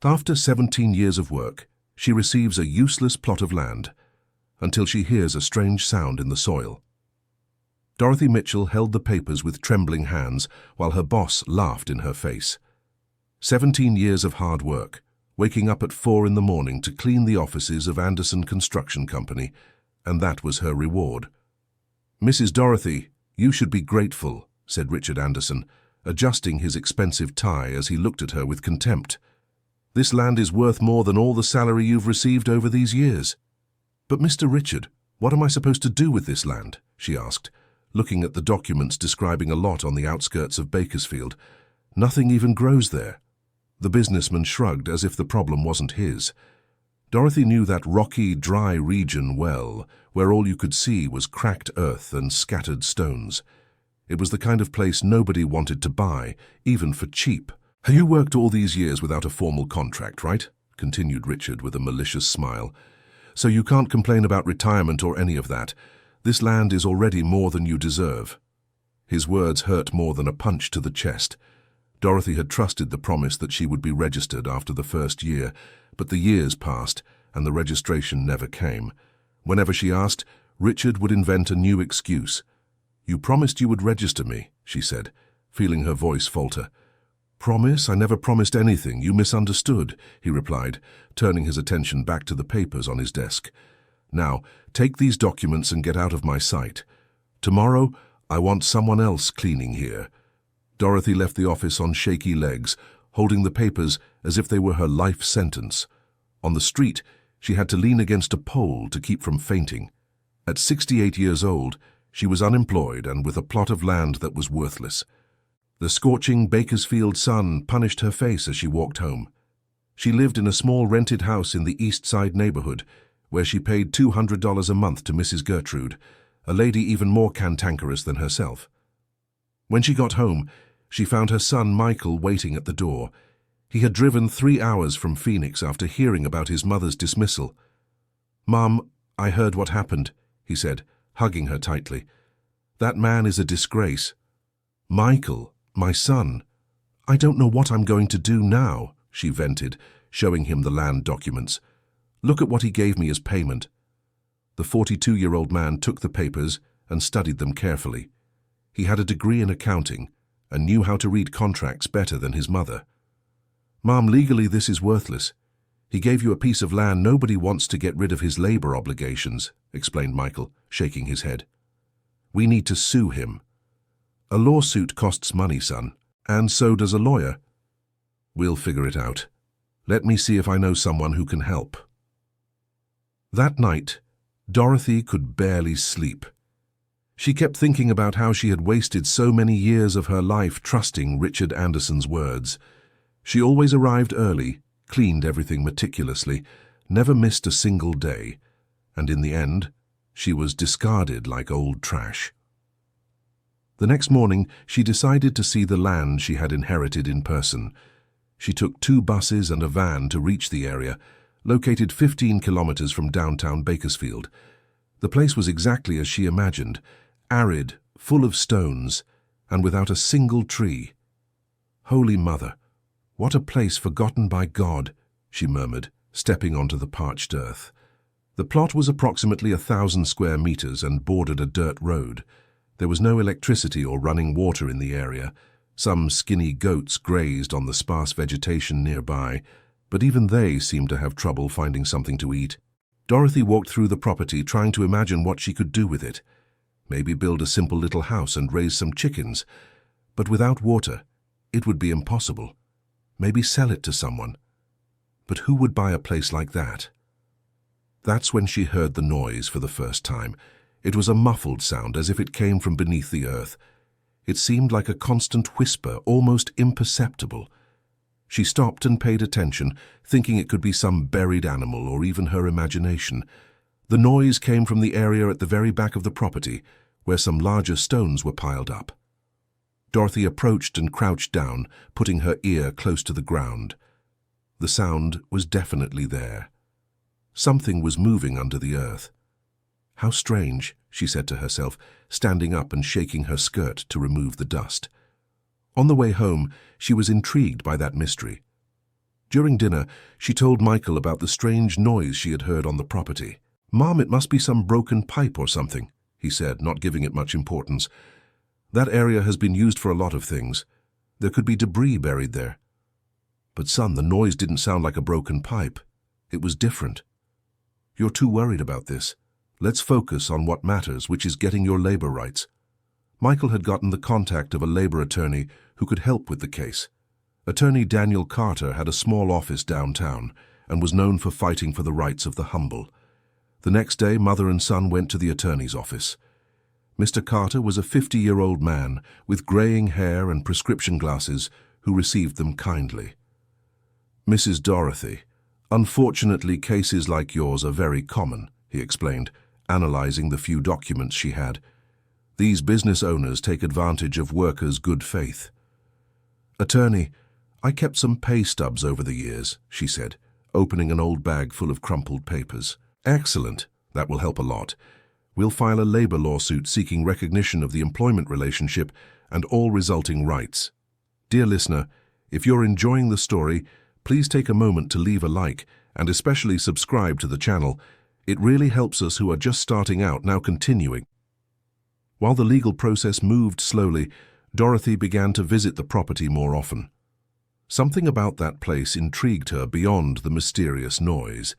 After 17 years of work, she receives a useless plot of land until she hears a strange sound in the soil. Dorothy Mitchell held the papers with trembling hands while her boss laughed in her face. 17 years of hard work, waking up at 4 in the morning to clean the offices of Anderson Construction Company, and that was her reward. "Mrs. Dorothy, you should be grateful," said Richard Anderson, adjusting his expensive tie as he looked at her with contempt. "This land is worth more than all the salary you've received over these years." "But Mr. Richard, what am I supposed to do with this land?" she asked, looking at the documents describing a lot on the outskirts of Bakersfield. "Nothing even grows there." The businessman shrugged as if the problem wasn't his. Dorothy knew that rocky, dry region well, where all you could see was cracked earth and scattered stones. It was the kind of place nobody wanted to buy, even for cheap. "You worked all these years without a formal contract, right?" continued Richard with a malicious smile. "So you can't complain about retirement or any of that. This land is already more than you deserve." His words hurt more than a punch to the chest. Dorothy had trusted the promise that she would be registered after the first year, but the years passed and the registration never came. Whenever she asked, Richard would invent a new excuse. "You promised you would register me," she said, feeling her voice falter. "Promise? I never promised anything. You misunderstood," he replied, turning his attention back to the papers on his desk. "Now, take these documents and get out of my sight. Tomorrow, I want someone else cleaning here." Dorothy left the office on shaky legs, holding the papers as if they were her life sentence. On the street, she had to lean against a pole to keep from fainting. At 68 years old, she was unemployed and with a plot of land that was worthless. The scorching Bakersfield sun punished her face as she walked home. She lived in a small rented house in the East Side neighborhood, where she paid $200 a month to Mrs. Gertrude, a lady even more cantankerous than herself. When she got home, she found her son Michael waiting at the door. He had driven 3 hours from Phoenix after hearing about his mother's dismissal. "Mom, I heard what happened," he said, hugging her tightly. "That man is a disgrace." "Michael, my son, I don't know what I'm going to do now," she vented, showing him the land documents. "Look at what he gave me as payment." The 42-year-old man took the papers and studied them carefully. He had a degree in accounting and knew how to read contracts better than his mother. "Mom, legally this is worthless. He gave you a piece of land. Nobody wants to get rid of his labor obligations," explained Michael, shaking his head. "We need to sue him." "A lawsuit costs money, son, and so does a lawyer." "We'll figure it out. Let me see if I know someone who can help." That night, Dorothy could barely sleep. She kept thinking about how she had wasted so many years of her life trusting Richard Anderson's words. She always arrived early, cleaned everything meticulously, never missed a single day, and in the end, she was discarded like old trash. The next morning, she decided to see the land she had inherited in person. She took 2 buses and a van to reach the area, located 15 kilometers from downtown Bakersfield. The place was exactly as she imagined, arid, full of stones, and without a single tree. "Holy Mother, what a place forgotten by God," she murmured, stepping onto the parched earth. The plot was approximately 1,000 square meters and bordered a dirt road. There was no electricity or running water in the area. Some skinny goats grazed on the sparse vegetation nearby, but even they seemed to have trouble finding something to eat. Dorothy walked through the property trying to imagine what she could do with it. Maybe build a simple little house and raise some chickens. But without water, it would be impossible. Maybe sell it to someone. But who would buy a place like that? That's when she heard the noise for the first time. It was a muffled sound, as if it came from beneath the earth. It seemed like a constant whisper, almost imperceptible. She stopped and paid attention, thinking it could be some buried animal or even her imagination. The noise came from the area at the very back of the property, where some larger stones were piled up. Dorothy approached and crouched down, putting her ear close to the ground. The sound was definitely there. Something was moving under the earth. "How strange," she said to herself, standing up and shaking her skirt to remove the dust. On the way home, she was intrigued by that mystery. During dinner, she told Michael about the strange noise she had heard on the property. "Mom, it must be some broken pipe or something," he said, not giving it much importance. "That area has been used for a lot of things. There could be debris buried there." "But son, the noise didn't sound like a broken pipe. It was different." "You're too worried about this. Let's focus on what matters, which is getting your labor rights." Michael had gotten the contact of a labor attorney who could help with the case. Attorney Daniel Carter had a small office downtown and was known for fighting for the rights of the humble. The next day, mother and son went to the attorney's office. Mr. Carter was a 50-year-old man with graying hair and prescription glasses who received them kindly. "Mrs. Dorothy, unfortunately cases like yours are very common," he explained, analyzing the few documents she had. "These business owners take advantage of workers' good faith." "Attorney, I kept some pay stubs over the years," she said, opening an old bag full of crumpled papers. "Excellent. That will help a lot. We'll file a labor lawsuit seeking recognition of the employment relationship and all resulting rights." Dear listener, if you're enjoying the story, please take a moment to leave a like and especially subscribe to the channel. It really helps us who are just starting out now continuing. While the legal process moved slowly, Dorothy began to visit the property more often. Something about that place intrigued her beyond the mysterious noise.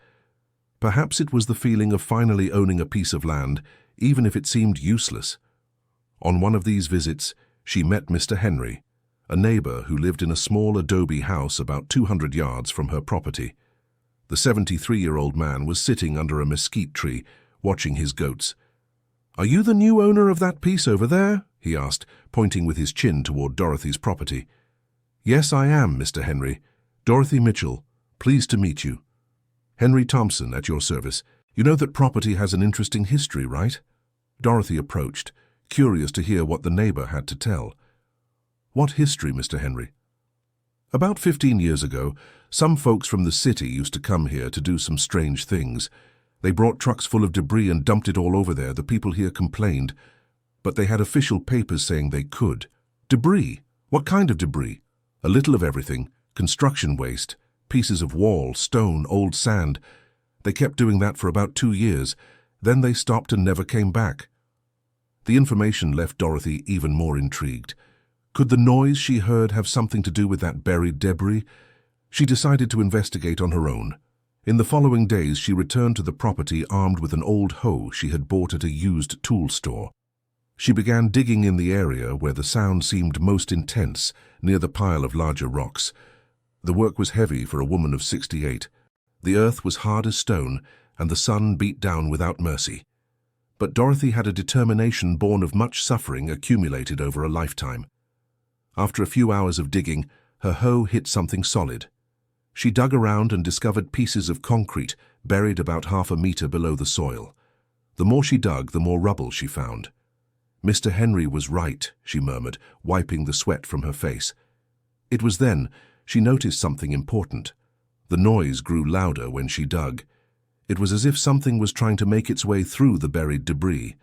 Perhaps it was the feeling of finally owning a piece of land, even if it seemed useless. On one of these visits, she met Mr. Henry, a neighbor who lived in a small adobe house about 200 yards from her property. The 73-year-old man was sitting under a mesquite tree, watching his goats. "Are you the new owner of that piece over there?" he asked, pointing with his chin toward Dorothy's property. "Yes, I am, Mr. Henry. Dorothy Mitchell. Pleased to meet you." "Henry Thompson, at your service. You know that property has an interesting history, right?" Dorothy approached, curious to hear what the neighbor had to tell. "What history, Mr. Henry?" "About 15 years ago, some folks from the city used to come here to do some strange things. They brought trucks full of debris and dumped it all over there. The people here complained, but they had official papers saying they could." "Debris? What kind of debris?" "A little of everything. Construction waste, pieces of wall, stone, old sand. They kept doing that for about 2 years. Then they stopped and never came back." The information left Dorothy even more intrigued. Could the noise she heard have something to do with that buried debris? She decided to investigate on her own. In the following days, she returned to the property armed with an old hoe she had bought at a used tool store. She began digging in the area where the sound seemed most intense, near the pile of larger rocks. The work was heavy for a woman of 68. The earth was hard as stone, and the sun beat down without mercy. But Dorothy had a determination born of much suffering accumulated over a lifetime. After a few hours of digging, her hoe hit something solid. She dug around and discovered pieces of concrete buried about half a meter below the soil. The more she dug, the more rubble she found. "Mr. Henry was right," she murmured, wiping the sweat from her face. It was then she noticed something important. The noise grew louder when she dug. It was as if something was trying to make its way through the buried debris.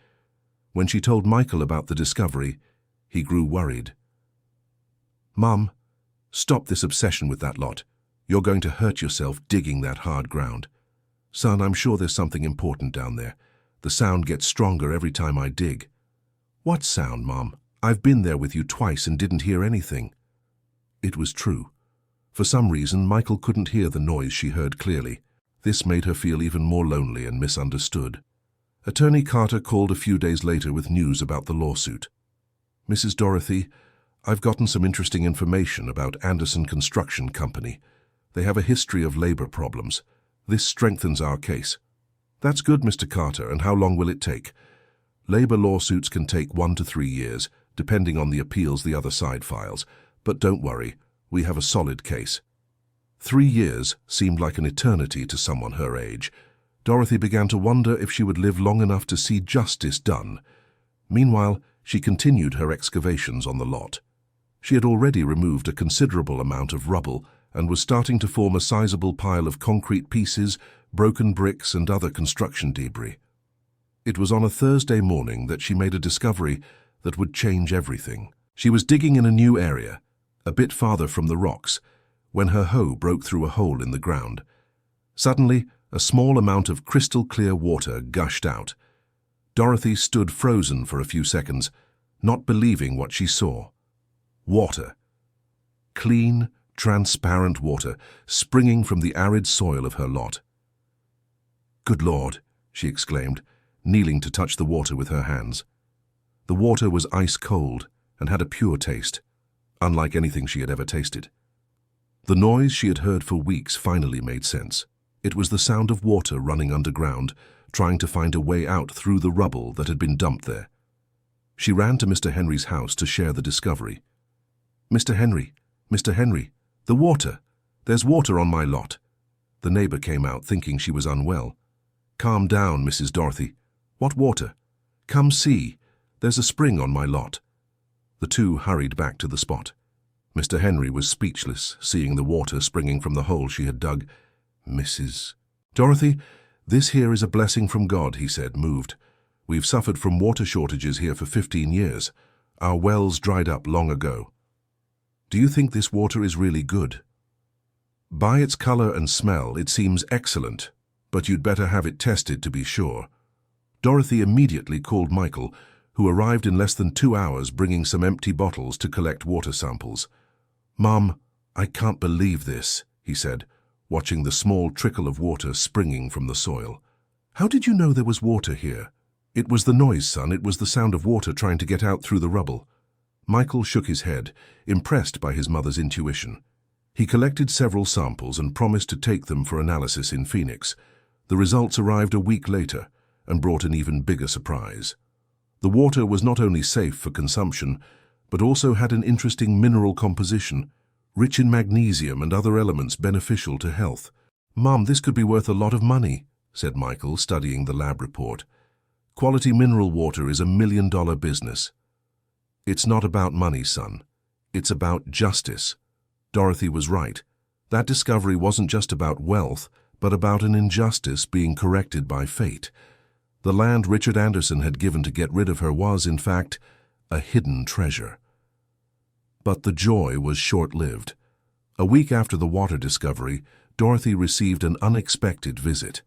When she told Michael about the discovery, he grew worried. "Mom, stop this obsession with that lot. You're going to hurt yourself digging that hard ground." "Son, I'm sure there's something important down there. The sound gets stronger every time I dig." "What sound, Mom? I've been there with you twice and didn't hear anything." It was true. For some reason, Michael couldn't hear the noise she heard clearly. This made her feel even more lonely and misunderstood. Attorney Carter called a few days later with news about the lawsuit. "Mrs. Dorothy, I've gotten some interesting information about Anderson Construction Company. They have a history of labor problems. This strengthens our case." "That's good, Mr. Carter, and how long will it take?" "Labor lawsuits can take 1 to 3 years, depending on the appeals the other side files. But don't worry, we have a solid case." 3 years seemed like an eternity to someone her age. Dorothy began to wonder if she would live long enough to see justice done. Meanwhile, she continued her excavations on the lot. She had already removed a considerable amount of rubble and was starting to form a sizable pile of concrete pieces, broken bricks, and other construction debris. It was on a Thursday morning that she made a discovery that would change everything. She was digging in a new area, a bit farther from the rocks, when her hoe broke through a hole in the ground. Suddenly, a small amount of crystal-clear water gushed out. Dorothy stood frozen for a few seconds, not believing what she saw. Water. Clean, transparent water, springing from the arid soil of her lot. "Good Lord," she exclaimed, kneeling to touch the water with her hands. The water was ice-cold and had a pure taste, unlike anything she had ever tasted. The noise she had heard for weeks finally made sense. It was the sound of water running underground, trying to find a way out through the rubble that had been dumped there. She ran to Mr. Henry's house to share the discovery. "Mr. Henry, Mr. Henry, the water! There's water on my lot." The neighbor came out, thinking she was unwell. "Calm down, Mrs. Dorothy. What water? Come see. There's a spring on my lot." The two hurried back to the spot. Mr. Henry was speechless, seeing the water springing from the hole she had dug. "Mrs. Dorothy, this here is a blessing from God," he said, moved. "We've suffered from water shortages here for 15 years. Our wells dried up long ago. Do you think this water is really good?" "By its color and smell, it seems excellent, but you'd better have it tested to be sure." Dorothy immediately called Michael, who arrived in less than 2 hours bringing some empty bottles to collect water samples. "Mom, I can't believe this," he said, watching the small trickle of water springing from the soil. "How did you know there was water here?" "It was the noise, son. It was the sound of water trying to get out through the rubble." Michael shook his head, impressed by his mother's intuition. He collected several samples and promised to take them for analysis in Phoenix. The results arrived a week later and brought an even bigger surprise. The water was not only safe for consumption, but also had an interesting mineral composition, rich in magnesium and other elements beneficial to health. "Mom, this could be worth a lot of money," said Michael, studying the lab report. "Quality mineral water is $1 million business." "It's not about money, son. It's about justice." Dorothy was right. That discovery wasn't just about wealth, but about an injustice being corrected by fate. The land Richard Anderson had given to get rid of her was, in fact, a hidden treasure. But the joy was short-lived. A week after the water discovery, Dorothy received an unexpected visit.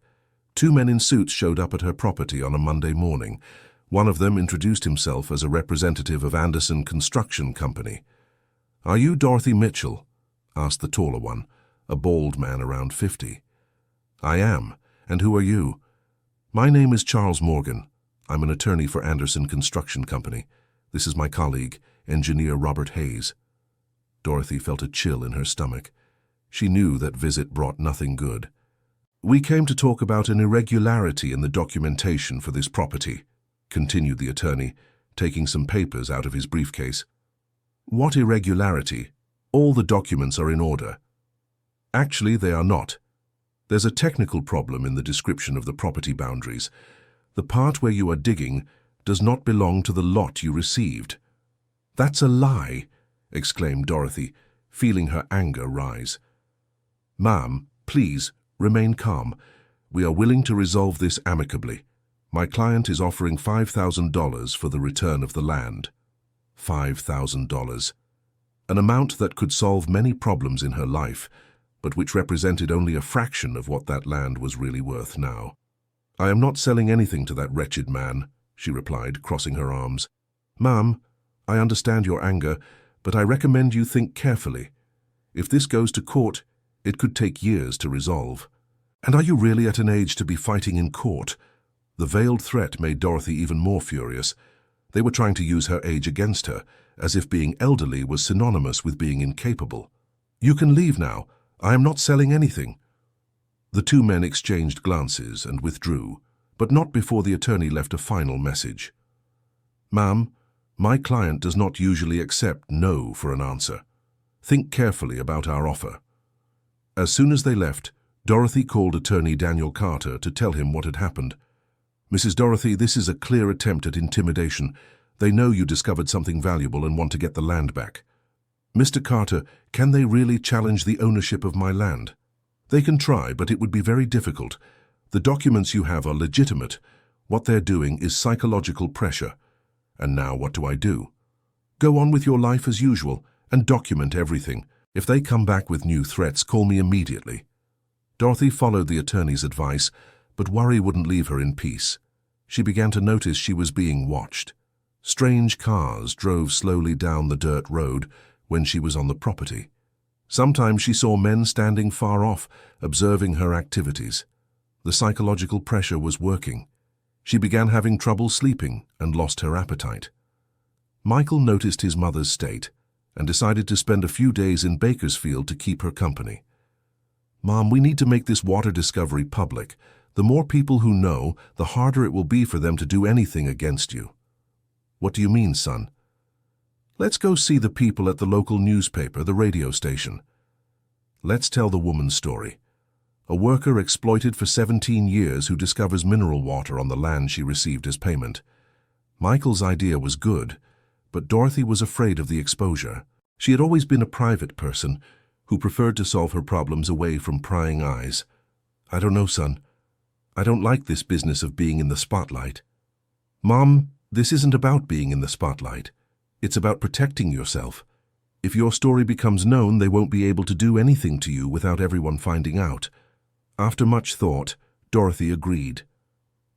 2 men in suits showed up at her property on a Monday morning. One of them introduced himself as a representative of Anderson Construction Company. "Are you Dorothy Mitchell?" asked the taller one, a bald man around 50. "I am. And who are you?" "My name is Charles Morgan. I'm an attorney for Anderson Construction Company. This is my colleague, engineer Robert Hayes." Dorothy felt a chill in her stomach. She knew that visit brought nothing good. "We came to talk about an irregularity in the documentation for this property," continued the attorney, taking some papers out of his briefcase. "What irregularity? All the documents are in order." "Actually, they are not. There's a technical problem in the description of the property boundaries. The part where you are digging does not belong to the lot you received." "That's a lie," exclaimed Dorothy, feeling her anger rise. "Ma'am, please, remain calm. We are willing to resolve this amicably. My client is offering $5,000 for the return of the land." $5,000. An amount that could solve many problems in her life, but which represented only a fraction of what that land was really worth now. "I am not selling anything to that wretched man," she replied, crossing her arms. "Ma'am, I understand your anger, but I recommend you think carefully. If this goes to court, it could take years to resolve." "And are you really at an age to be fighting in court?" The veiled threat made Dorothy even more furious. They were trying to use her age against her, as if being elderly was synonymous with being incapable. "You can leave now. I am not selling anything." The 2 men exchanged glances and withdrew, but not before the attorney left a final message. "Ma'am, my client does not usually accept no for an answer. Think carefully about our offer." As soon as they left, Dorothy called attorney Daniel Carter to tell him what had happened. "Mrs. Dorothy, this is a clear attempt at intimidation. They know you discovered something valuable and want to get the land back." "Mr. Carter, can they really challenge the ownership of my land?" "They can try, but it would be very difficult. The documents you have are legitimate. What they're doing is psychological pressure. And now what do I do?" "Go on with your life as usual and document everything. If they come back with new threats, call me immediately. Dorothy followed the attorney's advice, but worry wouldn't leave her in peace. She began to notice she was being watched. Strange cars drove slowly down the dirt road when she was on the property. Sometimes she saw men standing far off, observing her activities. The psychological pressure was working. She began having trouble sleeping and lost her appetite. Michael noticed his mother's state and decided to spend a few days in Bakersfield to keep her company. "Mom, we need to make this water discovery public. The more people who know, the harder it will be for them to do anything against you." "What do you mean, son?" "Let's go see the people at the local newspaper, the radio station. Let's tell the woman's story. A worker exploited for 17 years who discovers mineral water on the land she received as payment." Michael's idea was good, but Dorothy was afraid of the exposure. She had always been a private person who preferred to solve her problems away from prying eyes. "I don't know, son. I don't like this business of being in the spotlight." "Mom, this isn't about being in the spotlight. It's about protecting yourself. If your story becomes known, they won't be able to do anything to you without everyone finding out." After much thought, Dorothy agreed.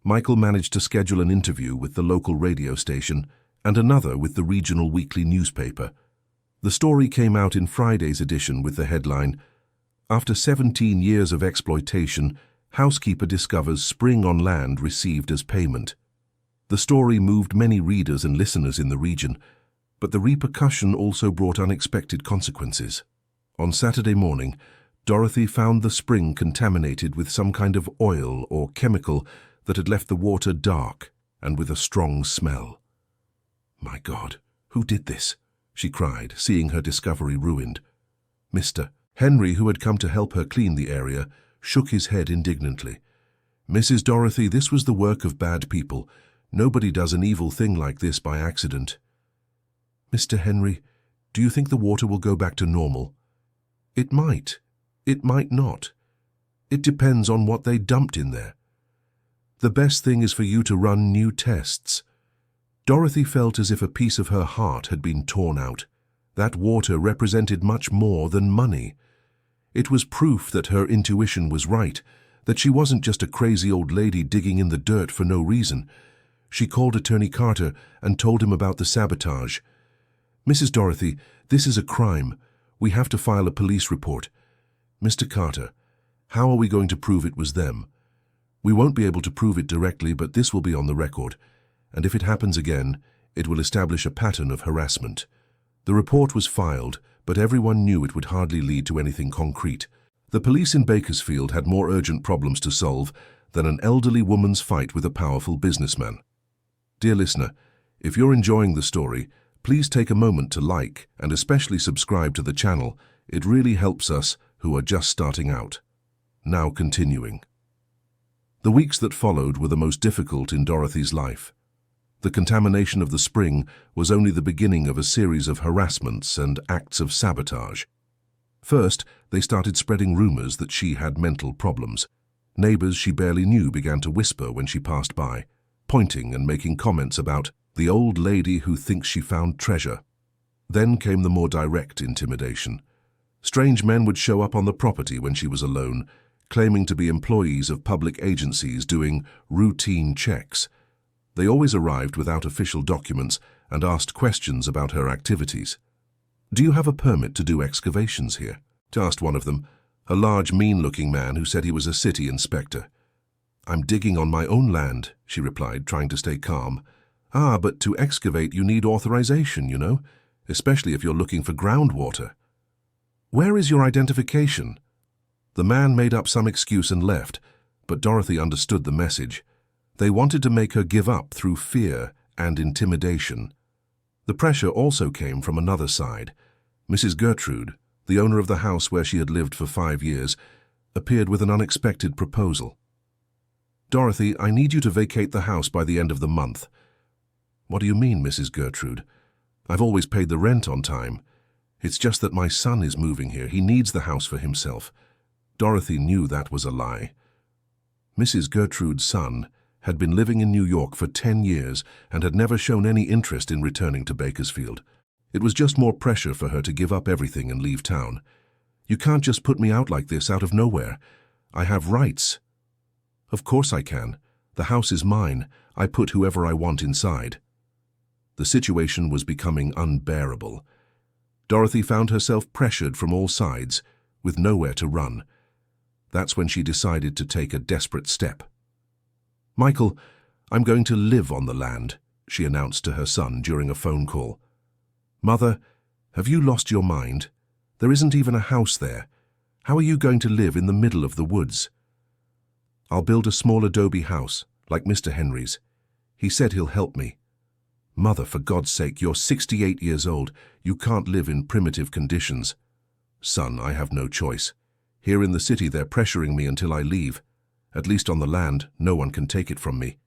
Michael managed to schedule an interview with the local radio station and another with the regional weekly newspaper. The story came out in Friday's edition with the headline, "After 17 years of exploitation, housekeeper discovers spring on land received as payment." The story moved many readers and listeners in the region, but the repercussion also brought unexpected consequences. On Saturday morning, Dorothy found the spring contaminated with some kind of oil or chemical that had left the water dark and with a strong smell. "My God, who did this?" she cried, seeing her discovery ruined. Mr. Henry, who had come to help her clean the area, shook his head indignantly. "Mrs. Dorothy, this was the work of bad people. Nobody does an evil thing like this by accident." "Mr. Henry, do you think the water will go back to normal?" "It might. It might not. It depends on what they dumped in there. The best thing is for you to run new tests." Dorothy felt as if a piece of her heart had been torn out. That water represented much more than money. It was proof that her intuition was right, that she wasn't just a crazy old lady digging in the dirt for no reason. She called Attorney Carter and told him about the sabotage. "Mrs. Dorothy, this is a crime. We have to file a police report." "Mr. Carter, how are we going to prove it was them?" "We won't be able to prove it directly, but this will be on the record. And if it happens again, it will establish a pattern of harassment." The report was filed, but everyone knew it would hardly lead to anything concrete. The police in Bakersfield had more urgent problems to solve than an elderly woman's fight with a powerful businessman. Dear listener, if you're enjoying the story, please take a moment to like and especially subscribe to the channel. It really helps us who are just starting out. Now continuing. The weeks that followed were the most difficult in Dorothy's life. The contamination of the spring was only the beginning of a series of harassments and acts of sabotage. First, they started spreading rumors that she had mental problems. Neighbors she barely knew began to whisper when she passed by, pointing and making comments about the old lady who thinks she found treasure. Then came the more direct intimidation. Strange men would show up on the property when she was alone, claiming to be employees of public agencies doing routine checks. They always arrived without official documents and asked questions about her activities. "Do you have a permit to do excavations here?" asked one of them, a large, mean-looking man who said he was a city inspector. "I'm digging on my own land," she replied, trying to stay calm. "Ah, but to excavate you need authorization, you know, especially if you're looking for groundwater." "Where is your identification?" The man made up some excuse and left, but Dorothy understood the message. They wanted to make her give up through fear and intimidation. The pressure also came from another side. Mrs. Gertrude, the owner of the house where she had lived for 5 years, appeared with an unexpected proposal. "Dorothy, I need you to vacate the house by the end of the month." "What do you mean, Mrs. Gertrude? I've always paid the rent on time. It's just that my son is moving here. He needs the house for himself." Dorothy knew that was a lie. Mrs. Gertrude's son had been living in New York for 10 years and had never shown any interest in returning to Bakersfield. It was just more pressure for her to give up everything and leave town. "You can't just put me out like this out of nowhere. I have rights." "Of course I can. The house is mine. I put whoever I want inside." The situation was becoming unbearable. Dorothy found herself pressured from all sides, with nowhere to run. That's when she decided to take a desperate step. "Michael, I'm going to live on the land," she announced to her son during a phone call. "Mother, have you lost your mind? There isn't even a house there. How are you going to live in the middle of the woods?" "I'll build a small adobe house, like Mr. Henry's. He said he'll help me." "Mother, for God's sake, you're 68 years old. You can't live in primitive conditions." "Son, I have no choice. Here in the city they're pressuring me until I leave. At least on the land, no one can take it from me."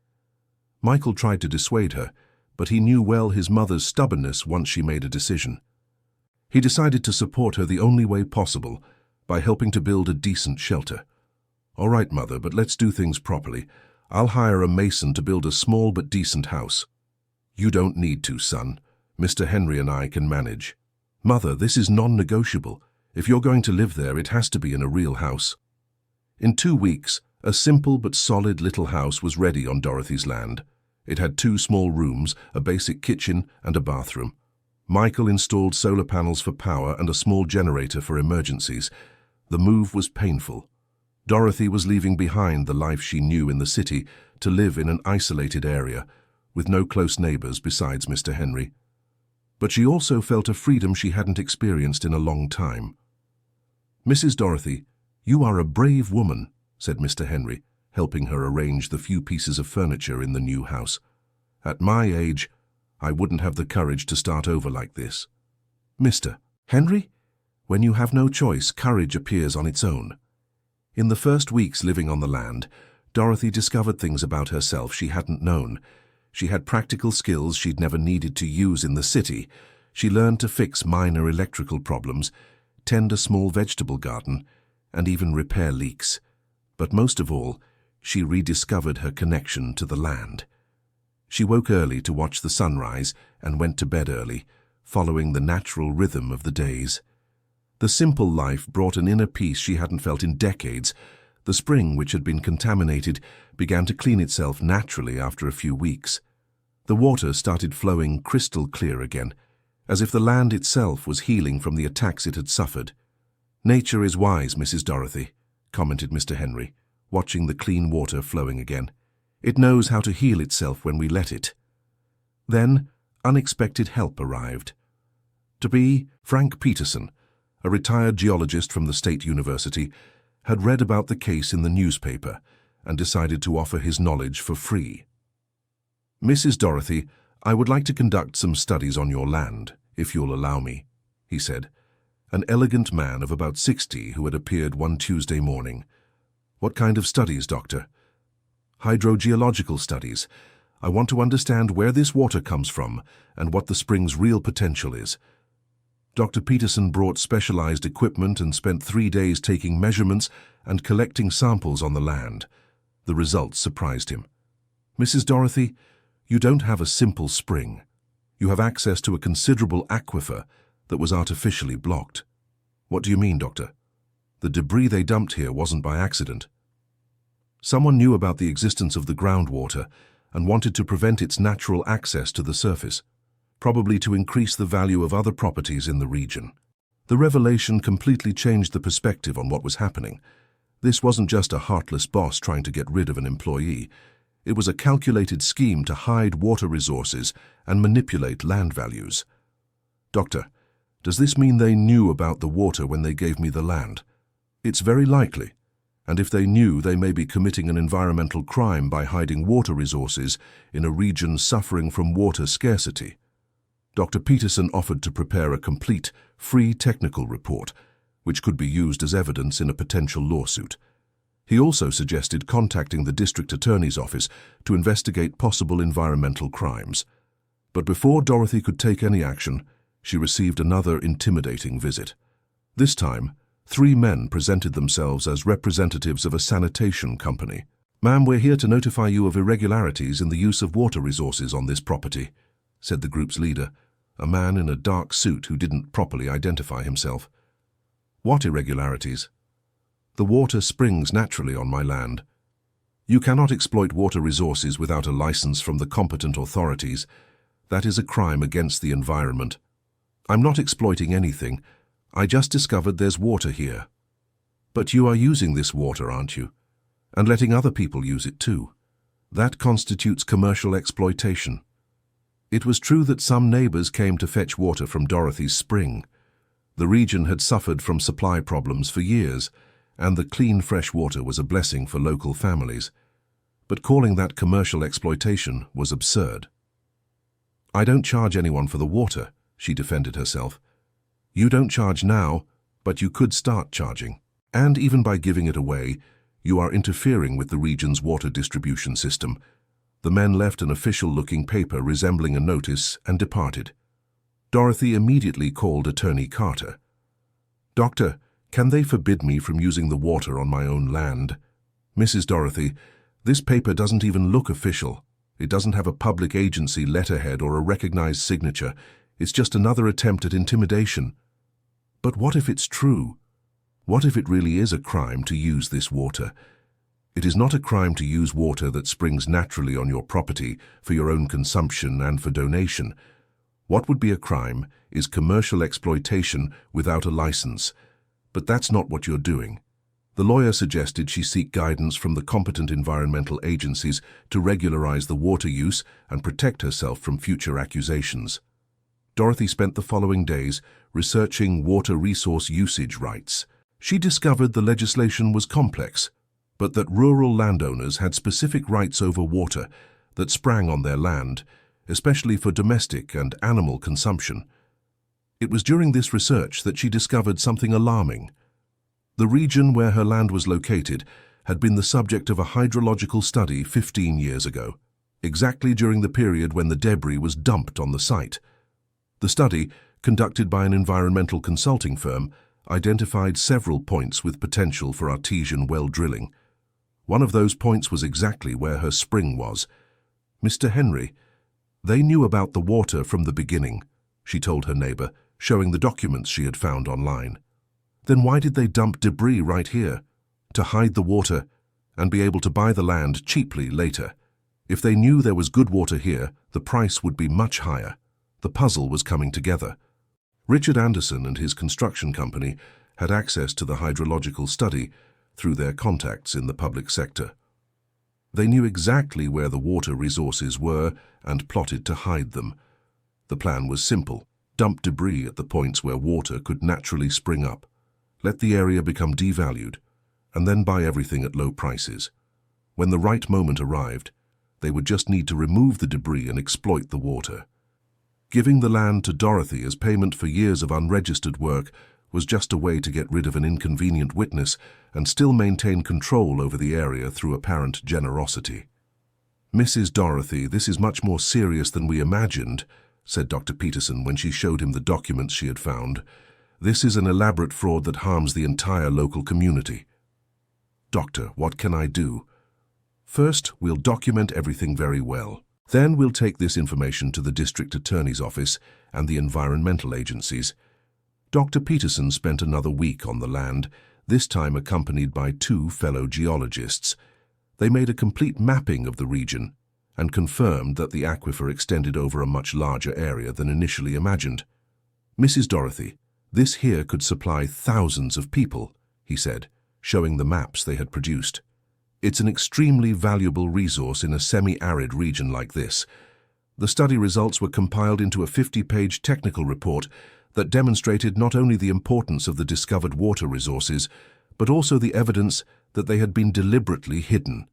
Michael tried to dissuade her, but he knew well his mother's stubbornness once she made a decision. He decided to support her the only way possible, by helping to build a decent shelter. "All right, Mother, but let's do things properly. I'll hire a mason to build a small but decent house." "You don't need to, son. Mr. Henry and I can manage." "Mother, this is non-negotiable. If you're going to live there, it has to be in a real house." In 2 weeks, a simple but solid little house was ready on Dorothy's land. It had 2 small rooms, a basic kitchen, and a bathroom. Michael installed solar panels for power and a small generator for emergencies. The move was painful. Dorothy was leaving behind the life she knew in the city to live in an isolated area, with no close neighbors besides Mr. Henry. But she also felt a freedom she hadn't experienced in a long time. "Mrs. Dorothy, you are a brave woman," said Mr. Henry, helping her arrange the few pieces of furniture in the new house. "At my age, I wouldn't have the courage to start over like this." "Mr. Henry? When you have no choice, courage appears on its own." In the first weeks living on the land, Dorothy discovered things about herself she hadn't known. She had practical skills she'd never needed to use in the city. She learned to fix minor electrical problems, tend a small vegetable garden, and even repair leaks. But most of all, she rediscovered her connection to the land. She woke early to watch the sunrise and went to bed early, following the natural rhythm of the days. The simple life brought an inner peace she hadn't felt in decades. The spring, which had been contaminated, began to clean itself naturally after a few weeks. The water started flowing crystal clear again, as if the land itself was healing from the attacks it had suffered. "Nature is wise, Mrs. Dorothy," commented Mr. Henry, watching the clean water flowing again. "It knows how to heal itself when we let it." Then, unexpected help arrived. To be Frank Peterson, a retired geologist from the State University, had read about the case in the newspaper and decided to offer his knowledge for free. "Mrs. Dorothy, I would like to conduct some studies on your land, if you'll allow me," he said, an elegant man of about 60 who had appeared one Tuesday morning. "What kind of studies, Doctor?" "Hydrogeological studies. I want to understand where this water comes from and what the spring's real potential is." Dr. Peterson brought specialized equipment and spent 3 days taking measurements and collecting samples on the land. The results surprised him. "Mrs. Dorothy, you don't have a simple spring. You have access to a considerable aquifer that was artificially blocked." "What do you mean, Doctor?" "The debris they dumped here wasn't by accident. Someone knew about the existence of the groundwater and wanted to prevent its natural access to the surface, probably to increase the value of other properties in the region." The revelation completely changed the perspective on what was happening. This wasn't just a heartless boss trying to get rid of an employee. It was a calculated scheme to hide water resources and manipulate land values. "Doctor, does this mean they knew about the water when they gave me the land?" "It's very likely. And if they knew, they may be committing an environmental crime by hiding water resources in a region suffering from water scarcity." Dr. Peterson offered to prepare a complete, free technical report, which could be used as evidence in a potential lawsuit. He also suggested contacting the district attorney's office to investigate possible environmental crimes. But before Dorothy could take any action, she received another intimidating visit. This time, 3 men presented themselves as representatives of a sanitation company. "Ma'am, we're here to notify you of irregularities in the use of water resources on this property," said the group's leader, a man in a dark suit who didn't properly identify himself. "What irregularities?" "The water springs naturally on my land. You cannot exploit water resources without a license from the competent authorities. That is a crime against the environment." "I'm not exploiting anything. I just discovered there's water here." "But you are using this water, aren't you? And letting other people use it too. That constitutes commercial exploitation." It was true that some neighbors came to fetch water from Dorothy's spring. The region had suffered from supply problems for years, and the clean fresh water was a blessing for local families. But calling that commercial exploitation was absurd. "I don't charge anyone for the water," she defended herself. "You don't charge now, but you could start charging. And even by giving it away, you are interfering with the region's water distribution system." The men left an official-looking paper resembling a notice and departed. Dorothy immediately called Attorney Carter. "Doctor, can they forbid me from using the water on my own land?" "Mrs. Dorothy, this paper doesn't even look official. It doesn't have a public agency letterhead or a recognized signature. It's just another attempt at intimidation." "But what if it's true? What if it really is a crime to use this water?" "It is not a crime to use water that springs naturally on your property for your own consumption and for donation. What would be a crime is commercial exploitation without a license. But that's not what you're doing." The lawyer suggested she seek guidance from the competent environmental agencies to regularize the water use and protect herself from future accusations. Dorothy spent the following days researching water resource usage rights. She discovered the legislation was complex, but that rural landowners had specific rights over water that sprang on their land, especially for domestic and animal consumption. It was during this research that she discovered something alarming. The region where her land was located had been the subject of a hydrological study 15 years ago, exactly during the period when the debris was dumped on the site. The study, conducted by an environmental consulting firm, identified several points with potential for artesian well drilling. One of those points was exactly where her spring was. "Mr. Henry, they knew about the water from the beginning," she told her neighbor, showing the documents she had found online. "Then why did they dump debris right here? To hide the water and be able to buy the land cheaply later. If they knew there was good water here, the price would be much higher." The puzzle was coming together. Richard Anderson and his construction company had access to the hydrological study through their contacts in the public sector. They knew exactly where the water resources were and plotted to hide them. The plan was simple: dump debris at the points where water could naturally spring up, let the area become devalued, and then buy everything at low prices. When the right moment arrived, they would just need to remove the debris and exploit the water. Giving the land to Dorothy as payment for years of unregistered work was just a way to get rid of an inconvenient witness and still maintain control over the area through apparent generosity. "Mrs. Dorothy, this is much more serious than we imagined," said Dr. Peterson when she showed him the documents she had found. "This is an elaborate fraud that harms the entire local community." "Doctor, what can I do?" "First, we'll document everything very well. Then we'll take this information to the district attorney's office and the environmental agencies." Dr. Peterson spent another week on the land, this time accompanied by 2 fellow geologists. They made a complete mapping of the region and confirmed that the aquifer extended over a much larger area than initially imagined. "Mrs. Dorothy, this here could supply thousands of people," he said, showing the maps they had produced. "It's an extremely valuable resource in a semi-arid region like this." The study results were compiled into a 50-page technical report that demonstrated not only the importance of the discovered water resources, but also the evidence that they had been deliberately hidden.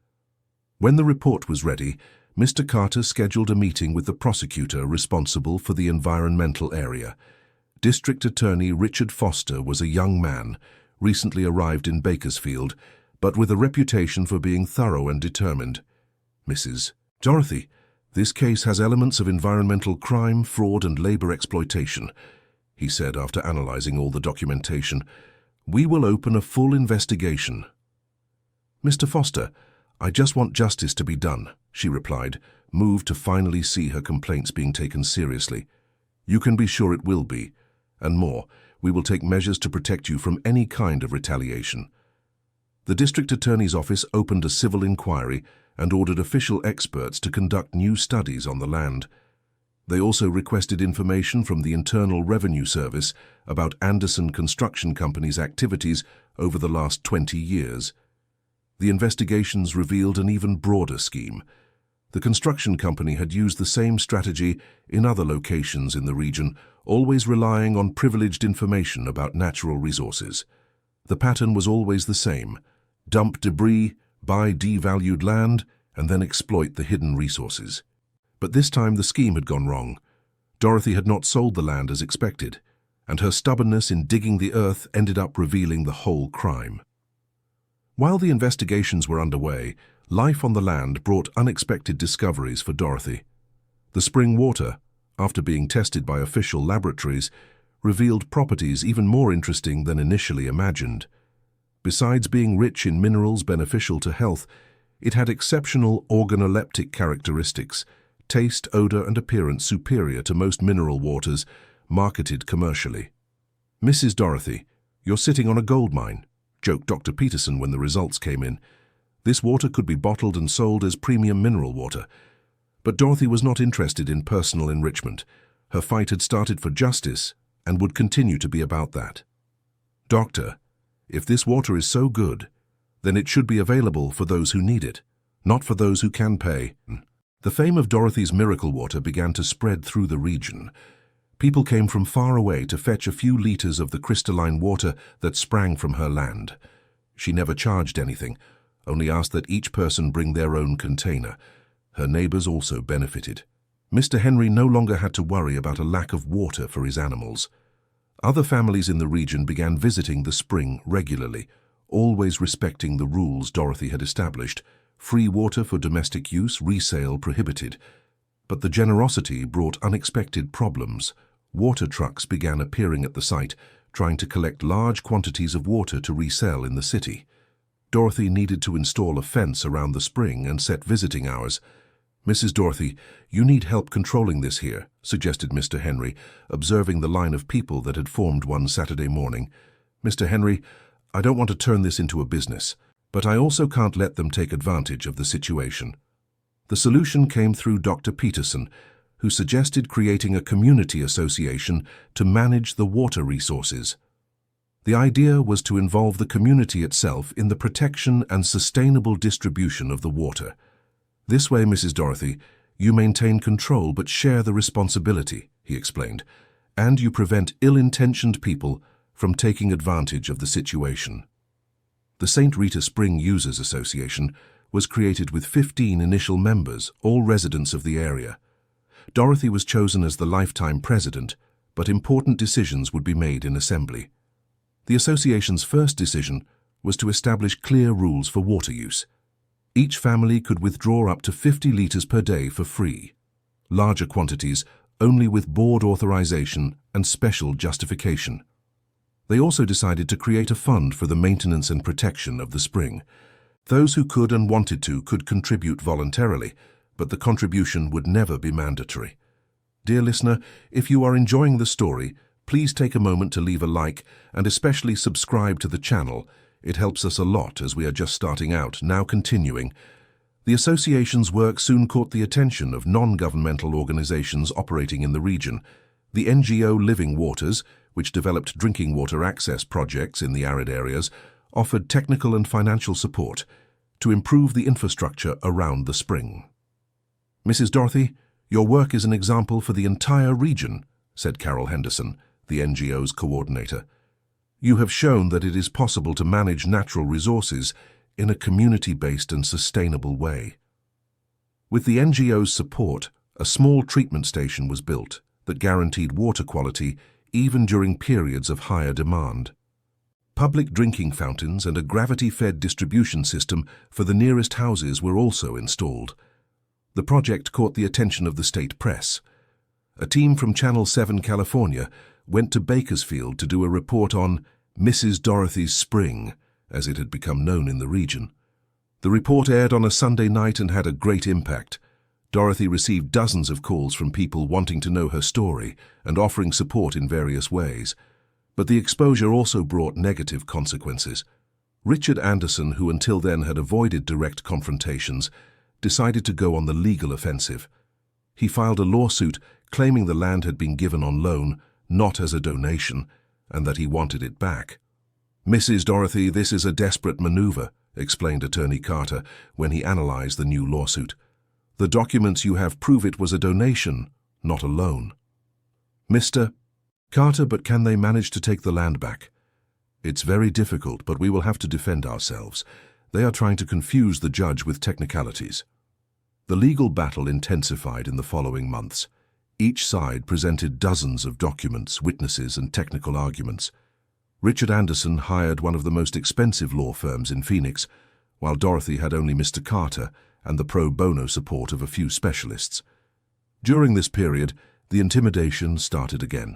When the report was ready, Mr. Carter scheduled a meeting with the prosecutor responsible for the environmental area. District Attorney Richard Foster was a young man, recently arrived in Bakersfield, but with a reputation for being thorough and determined. "Mrs. Dorothy, this case has elements of environmental crime, fraud, and labor exploitation," he said after analyzing all the documentation. "We will open a full investigation." "Mr. Foster, I just want justice to be done," she replied, moved to finally see her complaints being taken seriously. You can be sure it will be. And more, we will take measures to protect you from any kind of retaliation. The district attorney's office opened a civil inquiry and ordered official experts to conduct new studies on the land. They also requested information from the Internal Revenue Service about Anderson Construction Company's activities over the last 20 years. The investigations revealed an even broader scheme. The construction company had used the same strategy in other locations in the region, always relying on privileged information about natural resources. The pattern was always the same: dump debris, buy devalued land, and then exploit the hidden resources. But this time the scheme had gone wrong. Dorothy had not sold the land as expected, and her stubbornness in digging the earth ended up revealing the whole crime. While the investigations were underway, life on the land brought unexpected discoveries for Dorothy. The spring water, after being tested by official laboratories, revealed properties even more interesting than initially imagined. Besides being rich in minerals beneficial to health, it had exceptional organoleptic characteristics, taste, odor, and appearance superior to most mineral waters marketed commercially. "Mrs. Dorothy, you're sitting on a gold mine," joked Dr. Peterson when the results came in. This water could be bottled and sold as premium mineral water. But Dorothy was not interested in personal enrichment. Her fight had started for justice and would continue to be about that. "Doctor, if this water is so good, then it should be available for those who need it, not for those who can pay." The fame of Dorothy's miracle water began to spread through the region. People came from far away to fetch a few liters of the crystalline water that sprang from her land. She never charged anything, only asked that each person bring their own container. Her neighbors also benefited. Mr. Henry no longer had to worry about a lack of water for his animals. Other families in the region began visiting the spring regularly, always respecting the rules Dorothy had established: free water for domestic use, resale prohibited. But the generosity brought unexpected problems. Water trucks began appearing at the site, trying to collect large quantities of water to resell in the city. Dorothy needed to install a fence around the spring and set visiting hours. "Mrs. Dorothy, you need help controlling this here," suggested Mr. Henry, observing the line of people that had formed one Saturday morning. "Mr. Henry, I don't want to turn this into a business, but I also can't let them take advantage of the situation." The solution came through Dr. Peterson, who suggested creating a community association to manage the water resources. The idea was to involve the community itself in the protection and sustainable distribution of the water. "This way, Mrs. Dorothy, you maintain control but share the responsibility," he explained, "and you prevent ill-intentioned people from taking advantage of the situation." The St. Rita Spring Users Association was created with 15 initial members, all residents of the area. Dorothy was chosen as the lifetime president, but important decisions would be made in assembly. The association's first decision was to establish clear rules for water use. Each family could withdraw up to 50 liters per day for free. Larger quantities only with board authorization and special justification. They also decided to create a fund for the maintenance and protection of the spring. Those who could and wanted to could contribute voluntarily, but the contribution would never be mandatory. Dear listener, if you are enjoying the story, please take a moment to leave a like and especially subscribe to the channel. It helps us a lot as we are just starting out. Now continuing. The association's work soon caught the attention of non-governmental organizations operating in the region. The NGO Living Waters, which developed drinking water access projects in the arid areas, offered technical and financial support to improve the infrastructure around the spring. "Mrs. Dorothy, your work is an example for the entire region," said Carol Henderson, the NGO's coordinator. "You have shown that it is possible to manage natural resources in a community-based and sustainable way." With the NGO's support, a small treatment station was built that guaranteed water quality even during periods of higher demand. Public drinking fountains and a gravity-fed distribution system for the nearest houses were also installed. The project caught the attention of the state press. A team from Channel 7 California went to Bakersfield to do a report on Mrs. Dorothy's Spring, as it had become known in the region. The report aired on a Sunday night and had a great impact. Dorothy received dozens of calls from people wanting to know her story and offering support in various ways. But the exposure also brought negative consequences. Richard Anderson, who until then had avoided direct confrontations, decided to go on the legal offensive. He filed a lawsuit claiming the land had been given on loan, not as a donation, and that he wanted it back. "Mrs. Dorothy, this is a desperate maneuver," explained Attorney Carter when he analyzed the new lawsuit. "The documents you have prove it was a donation, not a loan." "Mr. Carter, but can they manage to take the land back?" "It's very difficult, but we will have to defend ourselves. They are trying to confuse the judge with technicalities." The legal battle intensified in the following months. Each side presented dozens of documents, witnesses, and technical arguments. Richard Anderson hired one of the most expensive law firms in Phoenix, while Dorothy had only Mr. Carter and the pro bono support of a few specialists. During this period, the intimidation started again.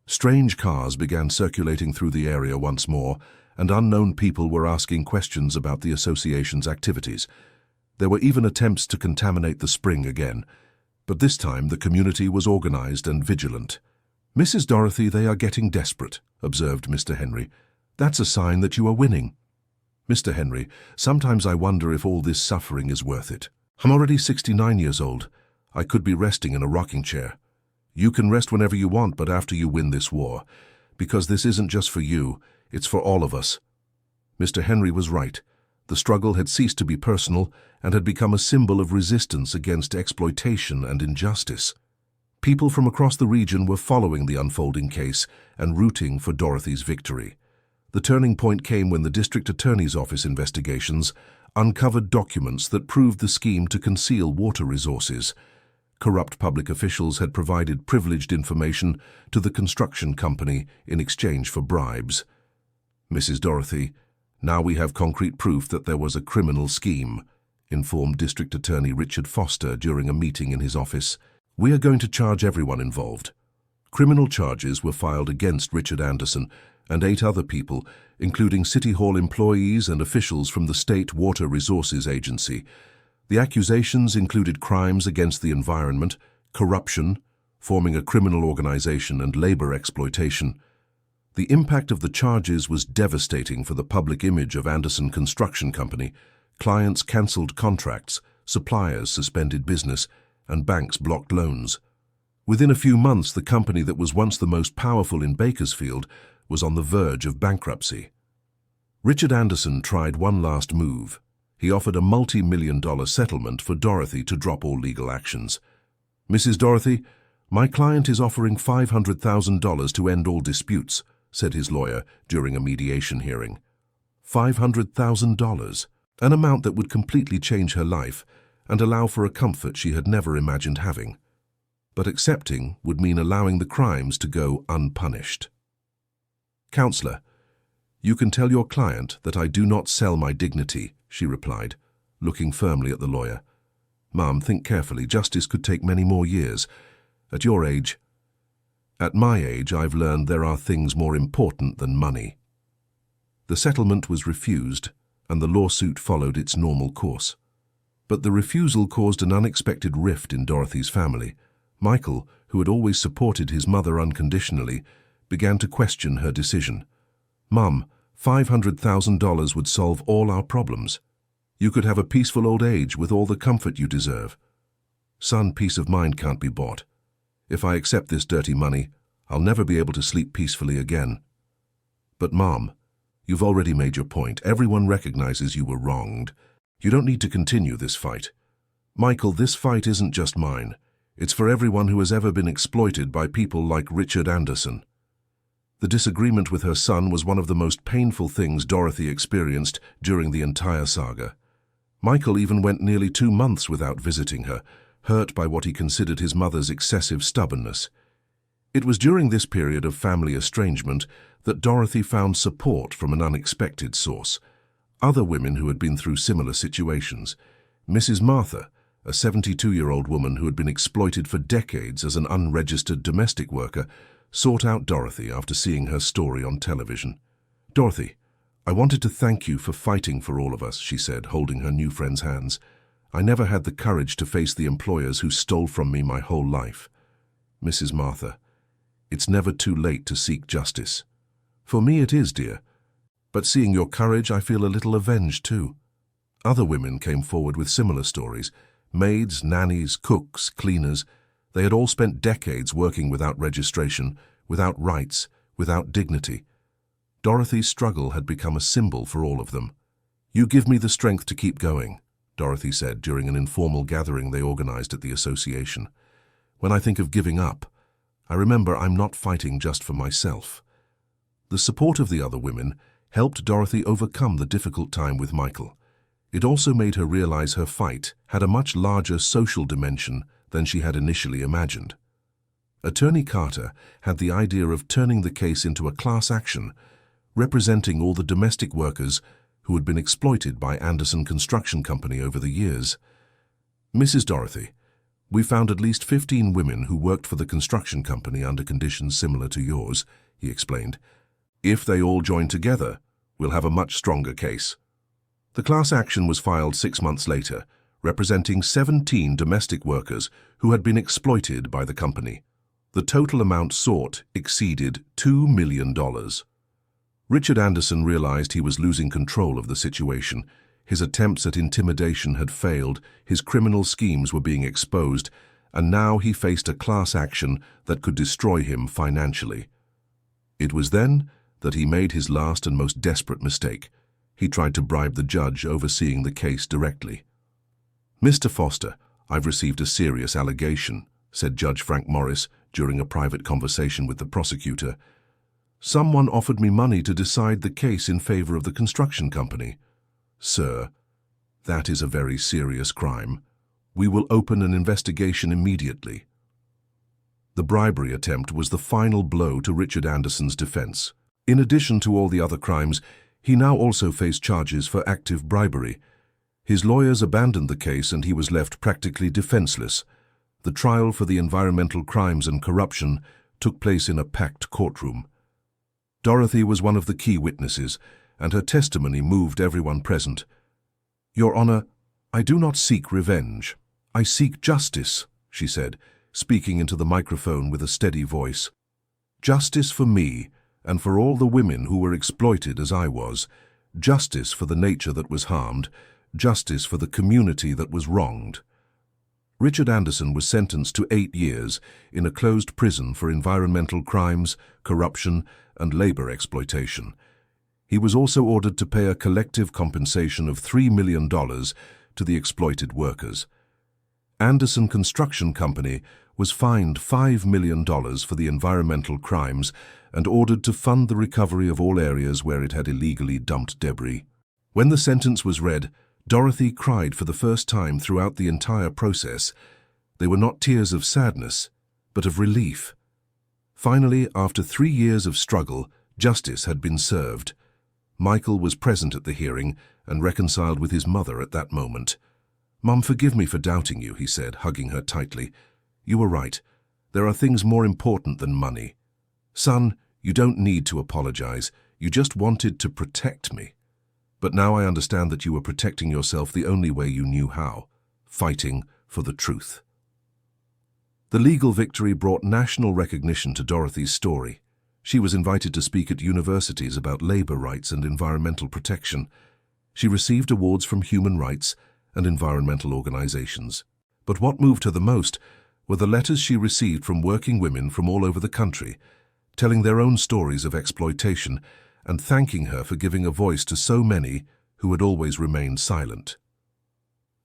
Strange cars began circulating through the area once more, and unknown people were asking questions about the association's activities. There were even attempts to contaminate the spring again, but this time the community was organized and vigilant. "Mrs. Dorothy, they are getting desperate," observed Mr. Henry. "That's a sign that you are winning." "Mr. Henry, sometimes I wonder if all this suffering is worth it. I'm already 69 years old. I could be resting in a rocking chair." "You can rest whenever you want, but after you win this war. Because this isn't just for you, it's for all of us." Mr. Henry was right. The struggle had ceased to be personal and had become a symbol of resistance against exploitation and injustice. People from across the region were following the unfolding case and rooting for Dorothy's victory. The turning point came when the district attorney's office investigations uncovered documents that proved the scheme to conceal water resources. Corrupt public officials had provided privileged information to the construction company in exchange for bribes. "Mrs. Dorothy, now we have concrete proof that there was a criminal scheme," informed District Attorney Richard Foster during a meeting in his office. "We are going to charge everyone involved." Criminal charges were filed against Richard Anderson and 8 other people, including City Hall employees and officials from the State Water Resources Agency. The accusations included crimes against the environment, corruption, forming a criminal organization, and labor exploitation. The impact of the charges was devastating for the public image of Anderson Construction Company. Clients cancelled contracts, suppliers suspended business, and banks blocked loans. Within a few months, the company that was once the most powerful in Bakersfield was on the verge of bankruptcy. Richard Anderson tried one last move. He offered a multi-million-dollar settlement for Dorothy to drop all legal actions. "Mrs. Dorothy, my client is offering $500,000 to end all disputes," said his lawyer during a mediation hearing. $500,000, an amount that would completely change her life and allow for a comfort she had never imagined having. But accepting would mean allowing the crimes to go unpunished. "Counselor, you can tell your client that I do not sell my dignity," she replied, looking firmly at the lawyer. "Ma'am, think carefully. Justice could take many more years. At your age..." "At my age, I've learned there are things more important than money." The settlement was refused, and the lawsuit followed its normal course. But the refusal caused an unexpected rift in Dorothy's family. Michael, who had always supported his mother unconditionally, began to question her decision. "Mum, $500,000 would solve all our problems. You could have a peaceful old age with all the comfort you deserve." "Son, peace of mind can't be bought. If I accept this dirty money, I'll never be able to sleep peacefully again." "But Mom, you've already made your point. Everyone recognizes you were wronged. You don't need to continue this fight." "Michael, this fight isn't just mine. It's for everyone who has ever been exploited by people like Richard Anderson." The disagreement with her son was one of the most painful things Dorothy experienced during the entire saga. Michael even went nearly 2 months without visiting her, hurt by what he considered his mother's excessive stubbornness. It was during this period of family estrangement that Dorothy found support from an unexpected source. Other women who had been through similar situations. Mrs. Martha, a 72-year-old woman who had been exploited for decades as an unregistered domestic worker, sought out Dorothy after seeing her story on television. "Dorothy, I wanted to thank you for fighting for all of us," she said, holding her new friend's hands. I never had the courage to face the employers who stole from me my whole life. Mrs. Martha, it's never too late to seek justice. For me it is, dear. But seeing your courage, I feel a little avenged too. Other women came forward with similar stories. Maids, nannies, cooks, cleaners. They had all spent decades working without registration, without rights, without dignity. Dorothy's struggle had become a symbol for all of them. You give me the strength to keep going, Dorothy said during an informal gathering they organized at the association. When I think of giving up, I remember I'm not fighting just for myself. The support of the other women helped Dorothy overcome the difficult time with Michael. It also made her realize her fight had a much larger social dimension than she had initially imagined. Attorney Carter had the idea of turning the case into a class action, representing all the domestic workers who had been exploited by Anderson Construction Company over the years. Mrs. Dorothy, we found at least 15 women who worked for the construction company under conditions similar to yours, he explained. If they all join together, we'll have a much stronger case. The class action was filed 6 months later, representing 17 domestic workers who had been exploited by the company. The total amount sought exceeded $2 million. Richard Anderson realized he was losing control of the situation. His attempts at intimidation had failed, his criminal schemes were being exposed, and now he faced a class action that could destroy him financially. It was then that he made his last and most desperate mistake. He tried to bribe the judge overseeing the case directly. Mr. Foster, I've received a serious allegation, said Judge Frank Morris during a private conversation with the prosecutor. Someone offered me money to decide the case in favor of the construction company. Sir, that is a very serious crime. We will open an investigation immediately. The bribery attempt was the final blow to Richard Anderson's defense. In addition to all the other crimes, he now also faced charges for active bribery. His lawyers abandoned the case and he was left practically defenseless. The trial for the environmental crimes and corruption took place in a packed courtroom. Dorothy was one of the key witnesses, and her testimony moved everyone present. Your Honor, I do not seek revenge. I seek justice, she said, speaking into the microphone with a steady voice. Justice for me, and for all the women who were exploited as I was. Justice for the nature that was harmed. Justice for the community that was wronged. Richard Anderson was sentenced to 8 years in a closed prison for environmental crimes, corruption, and labor exploitation. He was also ordered to pay a collective compensation of $3 million to the exploited workers. Anderson Construction Company was fined $5 million for the environmental crimes and ordered to fund the recovery of all areas where it had illegally dumped debris. When the sentence was read, Dorothy cried for the first time throughout the entire process. They were not tears of sadness, but of relief. Finally, after 3 years of struggle, justice had been served. Michael was present at the hearing and reconciled with his mother at that moment. Mum, forgive me for doubting you, he said, hugging her tightly. You were right. There are things more important than money. Son, you don't need to apologize. You just wanted to protect me. But now I understand that you were protecting yourself the only way you knew how, fighting for the truth. The legal victory brought national recognition to Dorothy's story. She was invited to speak at universities about labor rights and environmental protection. She received awards from human rights and environmental organizations. But what moved her the most were the letters she received from working women from all over the country, telling their own stories of exploitation and thanking her for giving a voice to so many who had always remained silent.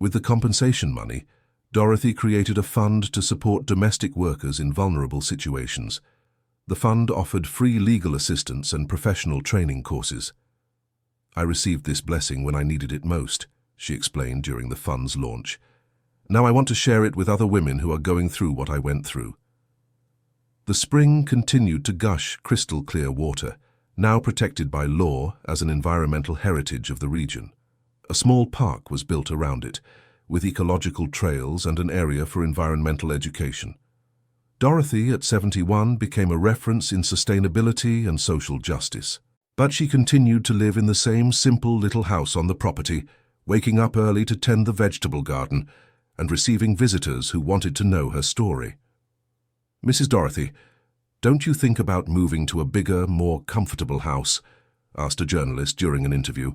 With the compensation money, Dorothy created a fund to support domestic workers in vulnerable situations. The fund offered free legal assistance and professional training courses. I received this blessing when I needed it most, she explained during the fund's launch. Now I want to share it with other women who are going through what I went through. The spring continued to gush crystal clear water, now protected by law as an environmental heritage of the region. A small park was built around it, with ecological trails and an area for environmental education. Dorothy, at 71, became a reference in sustainability and social justice. But she continued to live in the same simple little house on the property, waking up early to tend the vegetable garden and receiving visitors who wanted to know her story. "Mrs. Dorothy, don't you think about moving to a bigger, more comfortable house?" asked a journalist during an interview.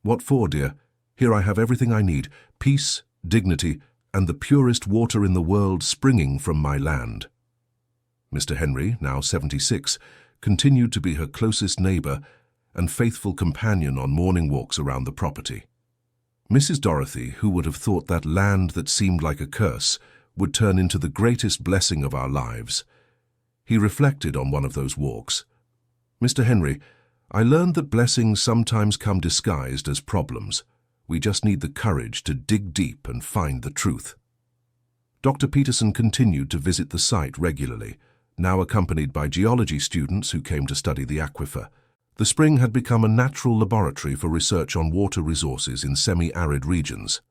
"What for, dear? Here I have everything I need, peace, dignity, and the purest water in the world springing from my land." Mr. Henry, now 76, continued to be her closest neighbor and faithful companion on morning walks around the property. Mrs. Dorothy, who would have thought that land that seemed like a curse would turn into the greatest blessing of our lives. He reflected on one of those walks. "Mr. Henry, I learned that blessings sometimes come disguised as problems. We just need the courage to dig deep and find the truth." Dr. Peterson continued to visit the site regularly, now accompanied by geology students who came to study the aquifer. The spring had become a natural laboratory for research on water resources in semi-arid regions.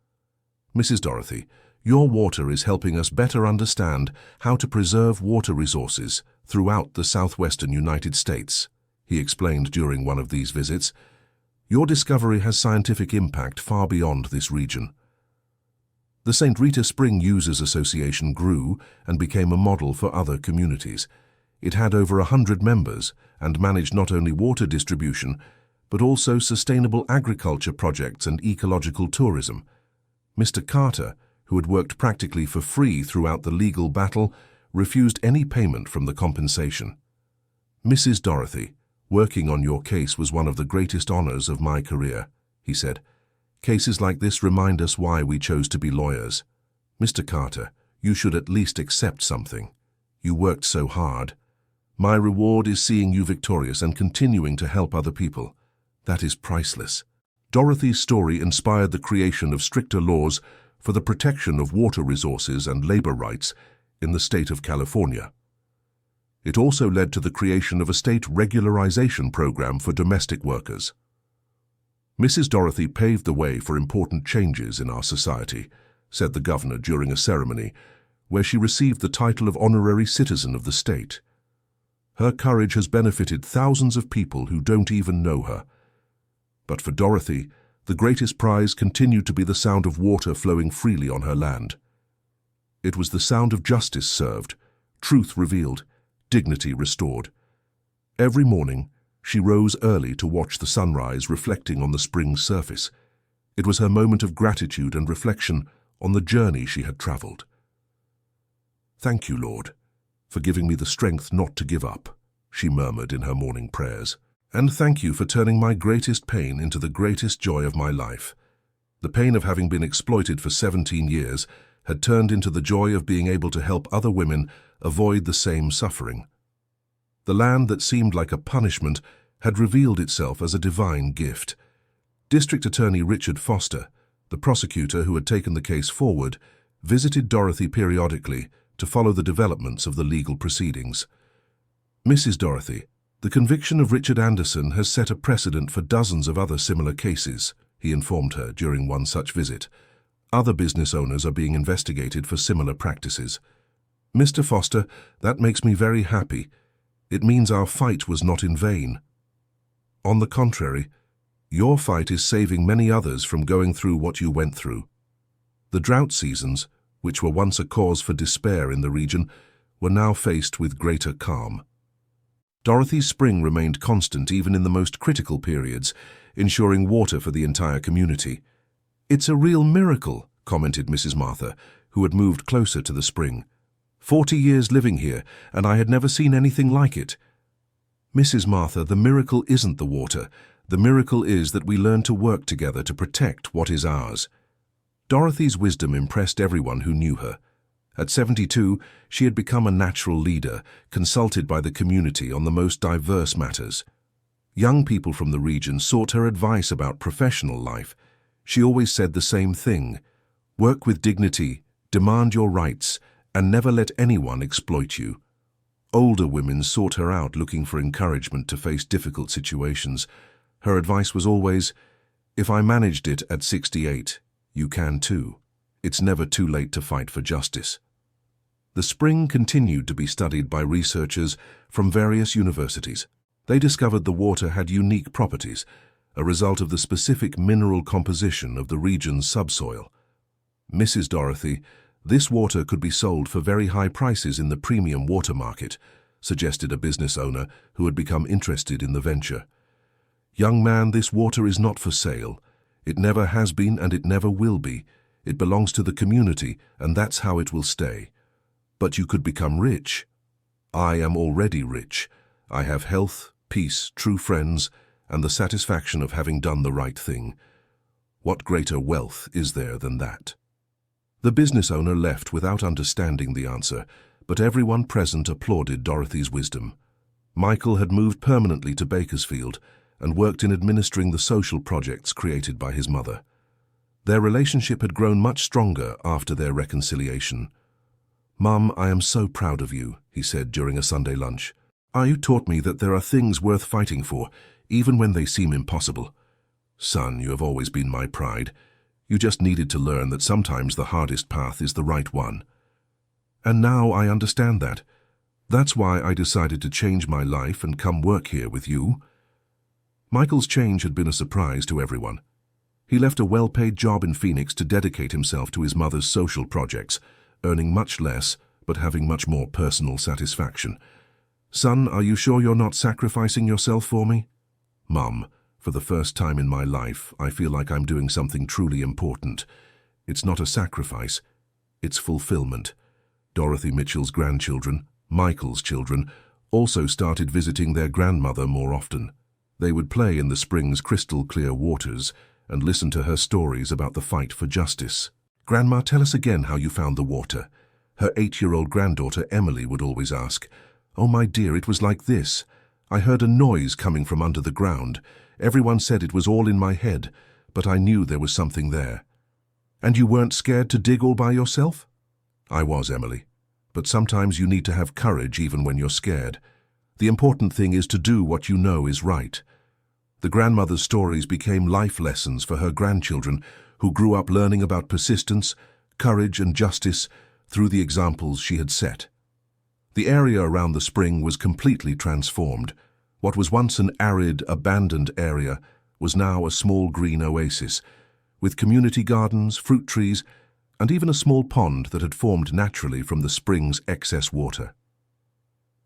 "Mrs. Dorothy, your water is helping us better understand how to preserve water resources throughout the southwestern United States," he explained during one of these visits. "Your discovery has scientific impact far beyond this region." The St. Rita Spring Users Association grew and became a model for other communities. It had over 100 members and managed not only water distribution, but also sustainable agriculture projects and ecological tourism. Mr. Carter, who had worked practically for free throughout the legal battle, refused any payment from the compensation. "Mrs. Dorothy, working on your case was one of the greatest honors of my career," he said. "Cases like this remind us why we chose to be lawyers. Mr. Carter, you should at least accept something. You worked so hard. My reward is seeing you victorious and continuing to help other people. That is priceless." Dorothy's story inspired the creation of stricter laws for the protection of water resources and labor rights in the state of California. It also led to the creation of a state regularization program for domestic workers. "Mrs. Dorothy paved the way for important changes in our society," said the governor during a ceremony where she received the title of honorary citizen of the state. "Her courage has benefited thousands of people who don't even know her." But for Dorothy, the greatest prize continued to be the sound of water flowing freely on her land. It was the sound of justice served, truth revealed, dignity restored. Every morning, she rose early to watch the sunrise reflecting on the spring's surface. It was her moment of gratitude and reflection on the journey she had traveled. "Thank you, Lord, for giving me the strength not to give up," she murmured in her morning prayers. "And thank you for turning my greatest pain into the greatest joy of my life." The pain of having been exploited for 17 years had turned into the joy of being able to help other women avoid the same suffering. The land that seemed like a punishment had revealed itself as a divine gift. District Attorney Richard Foster, the prosecutor who had taken the case forward, visited Dorothy periodically to follow the developments of the legal proceedings. "Mrs. Dorothy, the conviction of Richard Anderson has set a precedent for dozens of other similar cases," he informed her during one such visit. "Other business owners are being investigated for similar practices." "Mr. Foster, that makes me very happy. It means our fight was not in vain." "On the contrary, your fight is saving many others from going through what you went through." The drought seasons, which were once a cause for despair in the region, were now faced with greater calm. Dorothy's spring remained constant even in the most critical periods, ensuring water for the entire community. "It's a real miracle," commented Mrs. Martha, who had moved closer to the spring. 40 years living here, and I had never seen anything like it." "Mrs. Martha, the miracle isn't the water. The miracle is that we learn to work together to protect what is ours." Dorothy's wisdom impressed everyone who knew her. At 72, she had become a natural leader, consulted by the community on the most diverse matters. Young people from the region sought her advice about professional life. She always said the same thing: work with dignity, demand your rights, and never let anyone exploit you. Older women sought her out looking for encouragement to face difficult situations. Her advice was always, "If I managed it at 68, you can too. It's never too late to fight for justice." The spring continued to be studied by researchers from various universities. They discovered the water had unique properties, a result of the specific mineral composition of the region's subsoil. Mrs. Dorothy, this water could be sold for very high prices in the premium water market, suggested a business owner who had become interested in the venture. Young man, this water is not for sale. It never has been and it never will be. It belongs to the community and that's how it will stay. But you could become rich. I am already rich. I have health, peace, true friends, and the satisfaction of having done the right thing. What greater wealth is there than that? The business owner left without understanding the answer, but everyone present applauded Dorothy's wisdom. Michael had moved permanently to Bakersfield and worked in administering the social projects created by his mother. Their relationship had grown much stronger after their reconciliation. "Mum, I am so proud of you," he said during a Sunday lunch. "You taught me that there are things worth fighting for, even when they seem impossible. Son, you have always been my pride. You just needed to learn that sometimes the hardest path is the right one. And now I understand that. That's why I decided to change my life and come work here with you." Michael's change had been a surprise to everyone. He left a well-paid job in Phoenix to dedicate himself to his mother's social projects, earning much less but having much more personal satisfaction. "Son, are you sure you're not sacrificing yourself for me?" "Mum, for the first time in my life, I feel like I'm doing something truly important. It's not a sacrifice, it's fulfillment." Dorothy Mitchell's grandchildren, Michael's children, also started visiting their grandmother more often. They would play in the spring's crystal-clear waters and listen to her stories about the fight for justice. "Grandma, tell us again how you found the water." Her 8-year-old granddaughter Emily would always ask. "Oh, my dear, it was like this. I heard a noise coming from under the ground. Everyone said it was all in my head, but I knew there was something there." "And you weren't scared to dig all by yourself?" "I was, Emily. But sometimes you need to have courage even when you're scared. The important thing is to do what you know is right." The grandmother's stories became life lessons for her grandchildren, who grew up learning about persistence, courage, and justice through the examples she had set. The area around the spring was completely transformed. What was once an arid, abandoned area was now a small green oasis, with community gardens, fruit trees, and even a small pond that had formed naturally from the spring's excess water.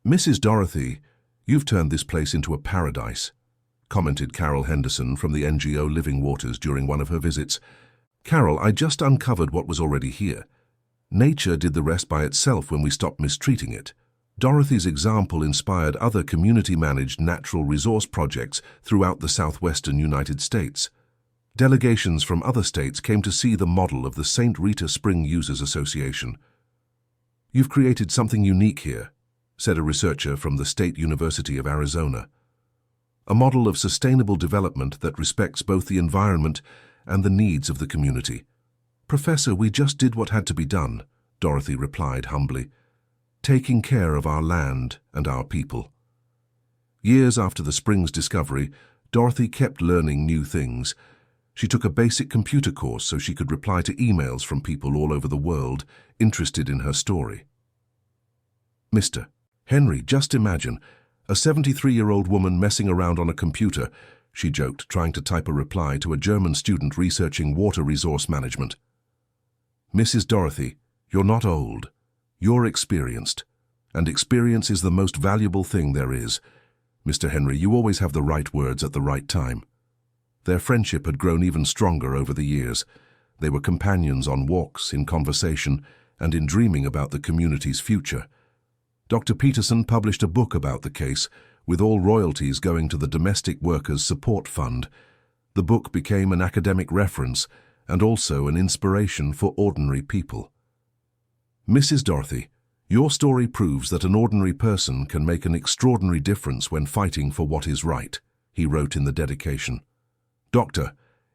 "Mrs. Dorothy, you've turned this place into a paradise," commented Carol Henderson from the NGO Living Waters during one of her visits. "Carol, I just uncovered what was already here. Nature did the rest by itself when we stopped mistreating it." Dorothy's example inspired other community-managed natural resource projects throughout the southwestern United States. Delegations from other states came to see the model of the St. Rita Spring Users Association. "You've created something unique here," said a researcher from the State University of Arizona. "A model of sustainable development that respects both the environment and the needs of the community." "Professor, we just did what had to be done," Dorothy replied humbly, "taking care of our land and our people." Years after the spring's discovery, Dorothy kept learning new things. She took a basic computer course so she could reply to emails from people all over the world interested in her story. "Mr. Henry, just imagine, a 73-year-old woman messing around on a computer," she joked, trying to type a reply to a German student researching water resource management. "Mrs. Dorothy, you're not old. You're experienced, and experience is the most valuable thing there is. Mr. Henry, you always have the right words at the right time." Their friendship had grown even stronger over the years. They were companions on walks, in conversation, and in dreaming about the community's future. Dr. Peterson published a book about the case, with all royalties going to the Domestic Workers Support Fund. The book became an academic reference and also an inspiration for ordinary people. "Mrs. Dorothy, your story proves that an ordinary person can make an extraordinary difference when fighting for what is right," he wrote in the dedication. "Doctor,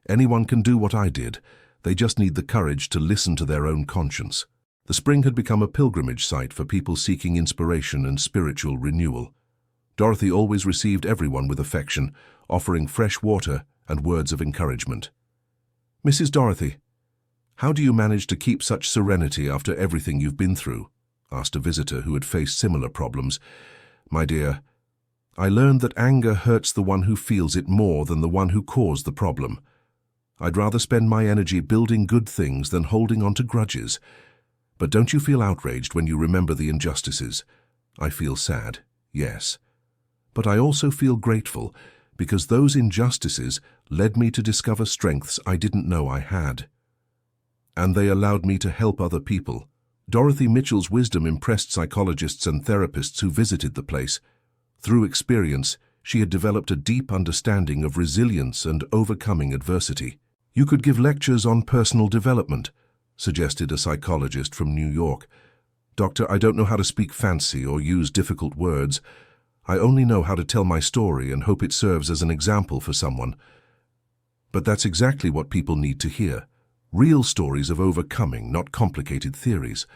anyone can do what I did. They just need the courage to listen to their own conscience." The spring had become a pilgrimage site for people seeking inspiration and spiritual renewal. Dorothy always received everyone with affection, offering fresh water and words of encouragement. "Mrs. Dorothy, how do you manage to keep such serenity after everything you've been through?" asked a visitor who had faced similar problems. "My dear, I learned that anger hurts the one who feels it more than the one who caused the problem. I'd rather spend my energy building good things than holding on to grudges. But don't you feel outraged when you remember the injustices? I feel sad, yes. But I also feel grateful because those injustices led me to discover strengths I didn't know I had. And they allowed me to help other people. Dorothy Mitchell's wisdom impressed psychologists and therapists who visited the place. Through experience, she had developed a deep understanding of resilience and overcoming adversity. You could give lectures on personal development, suggested a psychologist from New York. Doctor, I don't know how to speak fancy or use difficult words. I only know how to tell my story and hope it serves as an example for someone. But that's exactly what people need to hear. Real stories of overcoming, not complicated theories.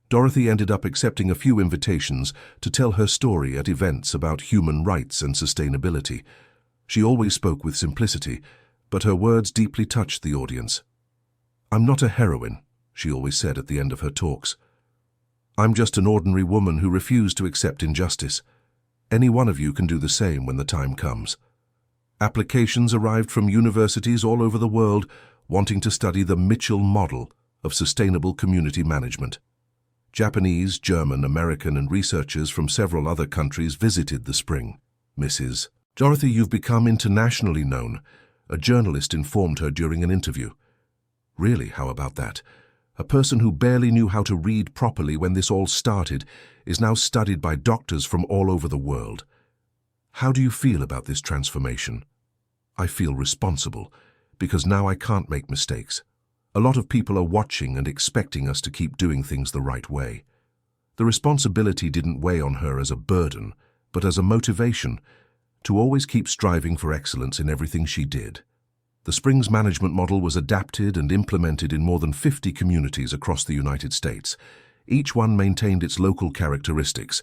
Dorothy ended up accepting a few invitations to tell her story at events about human rights and sustainability. She always spoke with simplicity, but her words deeply touched the audience. "I'm not a heroine," she always said at the end of her talks. "I'm just an ordinary woman who refused to accept injustice. Any one of you can do the same when the time comes." Applications arrived from universities all over the world wanting to study the Mitchell model of sustainable community management. Japanese, German, American, and researchers from several other countries visited the spring. "Mrs. Dorothy, you've become internationally known," a journalist informed her during an interview. "Really, how about that? A person who barely knew how to read properly when this all started is now studied by doctors from all over the world. How do you feel about this transformation?" "I feel responsible, because now I can't make mistakes. A lot of people are watching and expecting us to keep doing things the right way." The responsibility didn't weigh on her as a burden, but as a motivation to always keep striving for excellence in everything she did. The Springs management model was adapted and implemented in more than 50 communities across the United States. Each one maintained its local characteristics,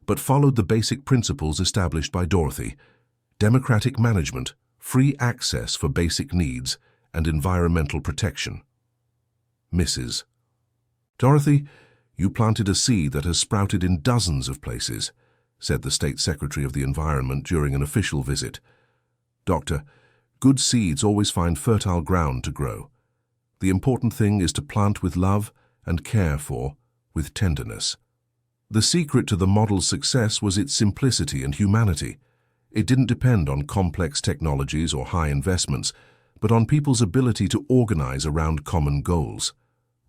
but followed the basic principles established by Dorothy: democratic management, free access for basic needs, and environmental protection. "Mrs. Dorothy, you planted a seed that has sprouted in dozens of places," said the State Secretary of the Environment during an official visit. "Doctor, good seeds always find fertile ground to grow. The important thing is to plant with love and care for with tenderness." The secret to the model's success was its simplicity and humanity. It didn't depend on complex technologies or high investments, but on people's ability to organize around common goals.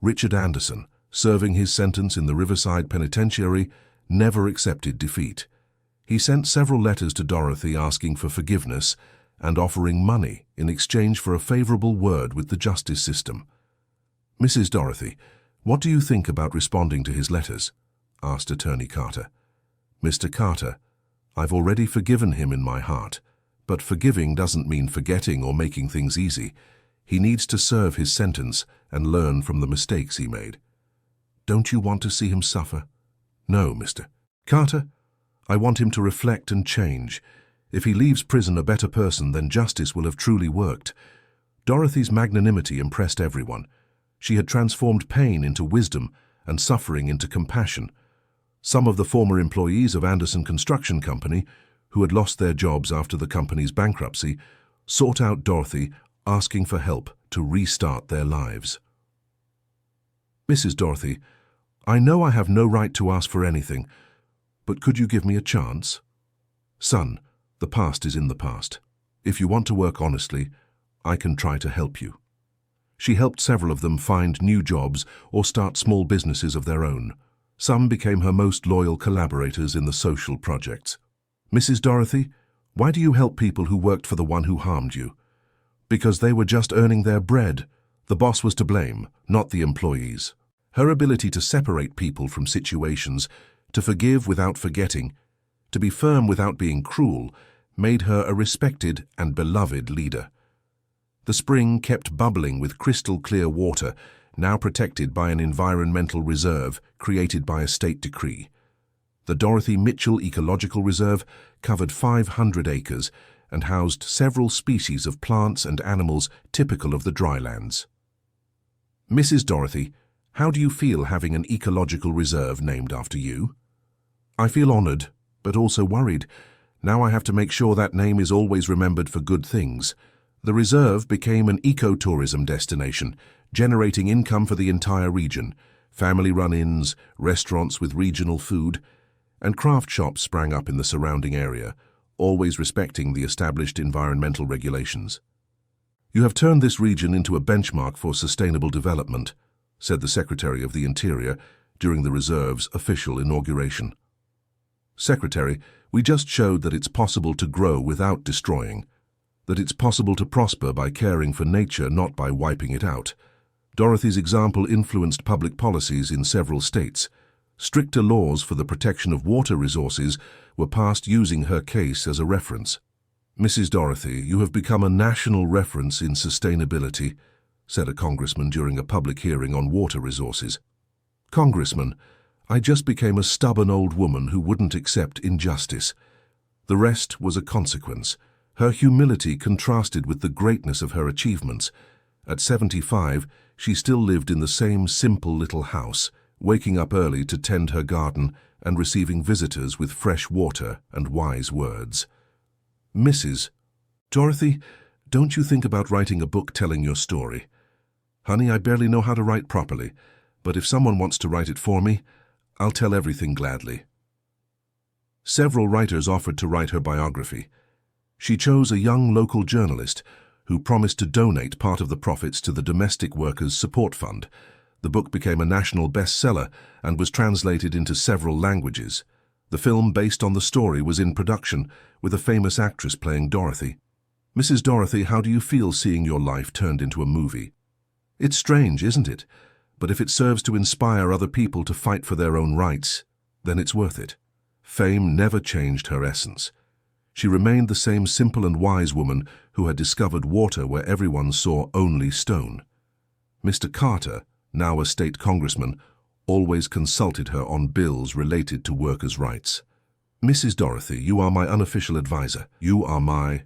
Richard Anderson, serving his sentence in the Riverside Penitentiary, never accepted defeat. He sent several letters to Dorothy asking for forgiveness and offering money in exchange for a favorable word with the justice system. "Mrs. Dorothy, what do you think about responding to his letters?" asked Attorney Carter. "Mr. Carter, I've already forgiven him in my heart, but forgiving doesn't mean forgetting or making things easy. He needs to serve his sentence and learn from the mistakes he made." "Don't you want to see him suffer?" "No, Mr. Carter. I want him to reflect and change. If he leaves prison a better person, then justice will have truly worked." Dorothy's magnanimity impressed everyone. She had transformed pain into wisdom and suffering into compassion. Some of the former employees of Anderson Construction Company, who had lost their jobs after the company's bankruptcy, sought out Dorothy, asking for help to restart their lives. "Mrs. Dorothy, I know I have no right to ask for anything, but could you give me a chance?" "Son, the past is in the past. If you want to work honestly, I can try to help you." She helped several of them find new jobs or start small businesses of their own. Some became her most loyal collaborators in the social projects. "Mrs. Dorothy, why do you help people who worked for the one who harmed you?" "Because they were just earning their bread. The boss was to blame, not the employees." Her ability to separate people from situations, to forgive without forgetting, to be firm without being cruel, made her a respected and beloved leader. The spring kept bubbling with crystal-clear water, now protected by an environmental reserve created by a state decree. The Dorothy Mitchell Ecological Reserve covered 500 acres and housed several species of plants and animals typical of the drylands. "Mrs. Dorothy, how do you feel having an ecological reserve named after you?" "I feel honored, but also worried. Now I have to make sure that name is always remembered for good things. The reserve became an ecotourism destination, generating income for the entire region. Family run-ins, restaurants with regional food, and craft shops sprang up in the surrounding area, always respecting the established environmental regulations. "You have turned this region into a benchmark for sustainable development," said the Secretary of the Interior during the reserve's official inauguration. "Secretary, we just showed that it's possible to grow without destroying, that it's possible to prosper by caring for nature, not by wiping it out. Dorothy's example influenced public policies in several states. Stricter laws for the protection of water resources were passed using her case as a reference." "Mrs. Dorothy, you have become a national reference in sustainability," said a congressman during a public hearing on water resources. "Congressman, I just became a stubborn old woman who wouldn't accept injustice. The rest was a consequence." Her humility contrasted with the greatness of her achievements. At 75, she still lived in the same simple little house, waking up early to tend her garden and receiving visitors with fresh water and wise words. "Mrs. Dorothy, don't you think about writing a book telling your story? Honey, I barely know how to write properly, but if someone wants to write it for me, I'll tell everything gladly." Several writers offered to write her biography. She chose a young local journalist who promised to donate part of the profits to the Domestic Workers Support Fund. The book became a national bestseller and was translated into several languages. The film based on the story was in production, with a famous actress playing Dorothy. "Mrs. Dorothy, how do you feel seeing your life turned into a movie? It's strange, isn't it? But if it serves to inspire other people to fight for their own rights, then it's worth it." Fame never changed her essence. She remained the same simple and wise woman who had discovered water where everyone saw only stone. Mr. Carter, now a state congressman, always consulted her on bills related to workers' rights. "Mrs. Dorothy, you are my unofficial advisor. You are my...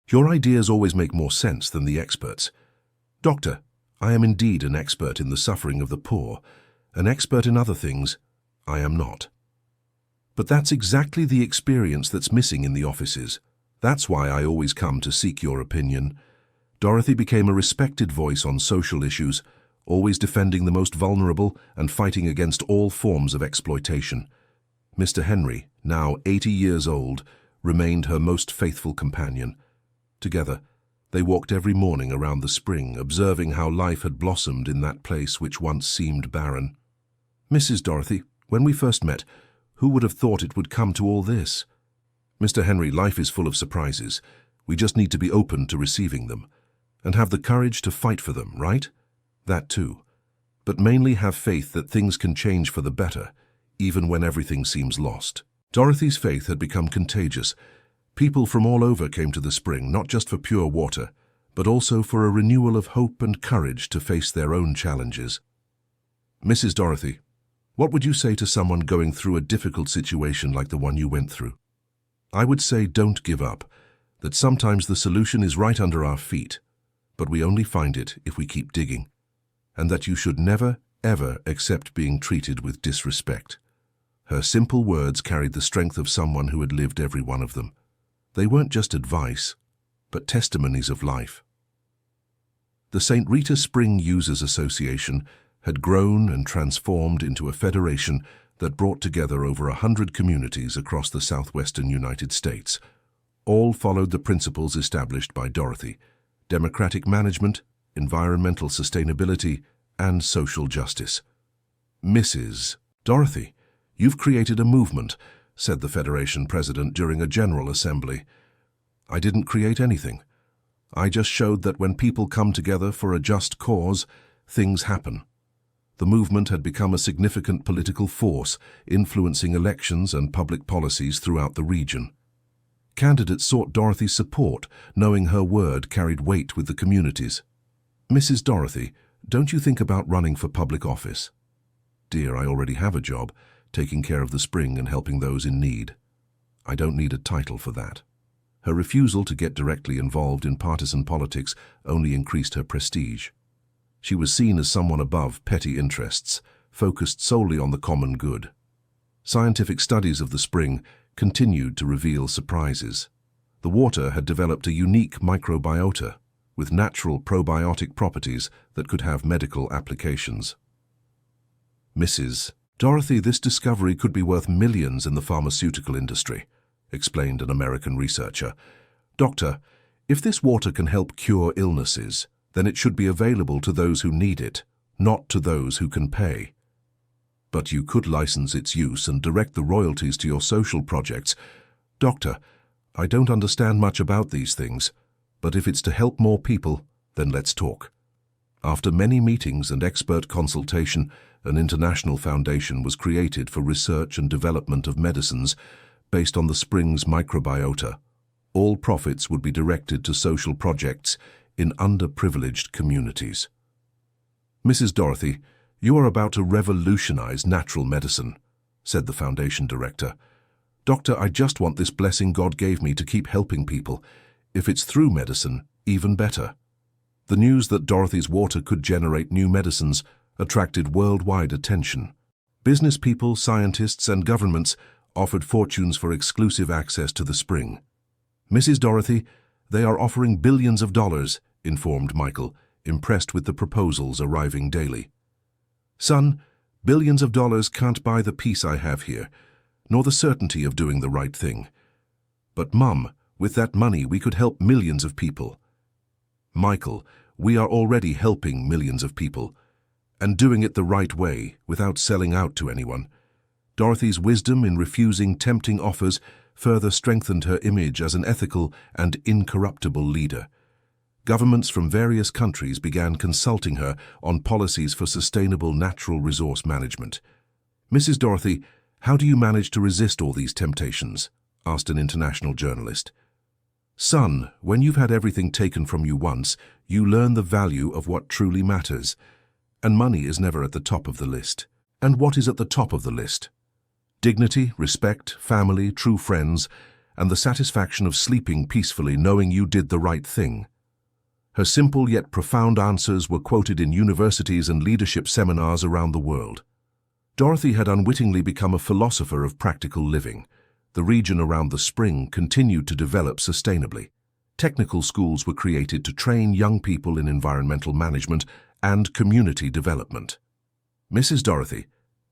Your ideas always make more sense than the experts. Doctor, I am indeed an expert in the suffering of the poor. An expert in other things, I am not. But that's exactly the experience that's missing in the offices. That's why I always come to seek your opinion." Dorothy became a respected voice on social issues, always defending the most vulnerable and fighting against all forms of exploitation. Mr. Henry, now 80 years old, remained her most faithful companion. Together, they walked every morning around the spring, observing how life had blossomed in that place which once seemed barren. "Mrs. Dorothy, when we first met, who would have thought it would come to all this?" "Mr. Henry, life is full of surprises. We just need to be open to receiving them. And have the courage to fight for them, right? That too. But mainly have faith that things can change for the better, even when everything seems lost." Dorothy's faith had become contagious. People from all over came to the spring, not just for pure water, but also for a renewal of hope and courage to face their own challenges. "Mrs. Dorothy, what would you say to someone going through a difficult situation like the one you went through?" "I would say don't give up, that sometimes the solution is right under our feet, but we only find it if we keep digging, and that you should never, ever accept being treated with disrespect." Her simple words carried the strength of someone who had lived every one of them. They weren't just advice, but testimonies of life. The St. Rita Spring Users Association had grown and transformed into a federation that brought together over 100 communities across the southwestern United States. All followed the principles established by Dorothy: democratic management, environmental sustainability, and social justice. "Mrs. Dorothy, you've created a movement," said the Federation president during a general assembly. "I didn't create anything. I just showed that when people come together for a just cause, things happen." The movement had become a significant political force, influencing elections and public policies throughout the region. Candidates sought Dorothy's support, knowing her word carried weight with the communities. "Mrs. Dorothy, don't you think about running for public office?" "Dear, I already have a job, taking care of the spring and helping those in need. I don't need a title for that." Her refusal to get directly involved in partisan politics only increased her prestige. She was seen as someone above petty interests, focused solely on the common good. Scientific studies of the spring continued to reveal surprises. The water had developed a unique microbiota with natural probiotic properties that could have medical applications. Mrs. Dorothy, this discovery could be worth millions in the pharmaceutical industry, explained an American researcher. Doctor, if this water can help cure illnesses, then it should be available to those who need it, not to those who can pay. But you could license its use and direct the royalties to your social projects. Doctor, I don't understand much about these things, but if it's to help more people, then let's talk. After many meetings and expert consultation, an international foundation was created for research and development of medicines based on the spring's microbiota. All profits would be directed to social projects in underprivileged communities. Mrs. Dorothy, you are about to revolutionize natural medicine, said the foundation director. Doctor, I just want this blessing God gave me to keep helping people. If it's through medicine, even better. The news that Dorothy's water could generate new medicines attracted worldwide attention. Business people, scientists, and governments offered fortunes for exclusive access to the spring. Mrs. Dorothy, they are offering billions of dollars, informed Michael, impressed with the proposals arriving daily. Son, billions of dollars can't buy the peace I have here, nor the certainty of doing the right thing. But Mum, with that money we could help millions of people. Michael, we are already helping millions of people, and doing it the right way without selling out to anyone. Dorothy's wisdom in refusing tempting offers further strengthened her image as an ethical and incorruptible leader. Governments from various countries began consulting her on policies for sustainable natural resource management. Mrs. Dorothy, how do you manage to resist all these temptations? Asked an international journalist. Son, when you've had everything taken from you once, you learn the value of what truly matters. And money is never at the top of the list. And what is at the top of the list? Dignity, respect, family, true friends, and the satisfaction of sleeping peacefully knowing you did the right thing. Her simple yet profound answers were quoted in universities and leadership seminars around the world. Dorothy had unwittingly become a philosopher of practical living. The region around the spring continued to develop sustainably. Technical schools were created to train young people in environmental management and community development. Mrs. Dorothy,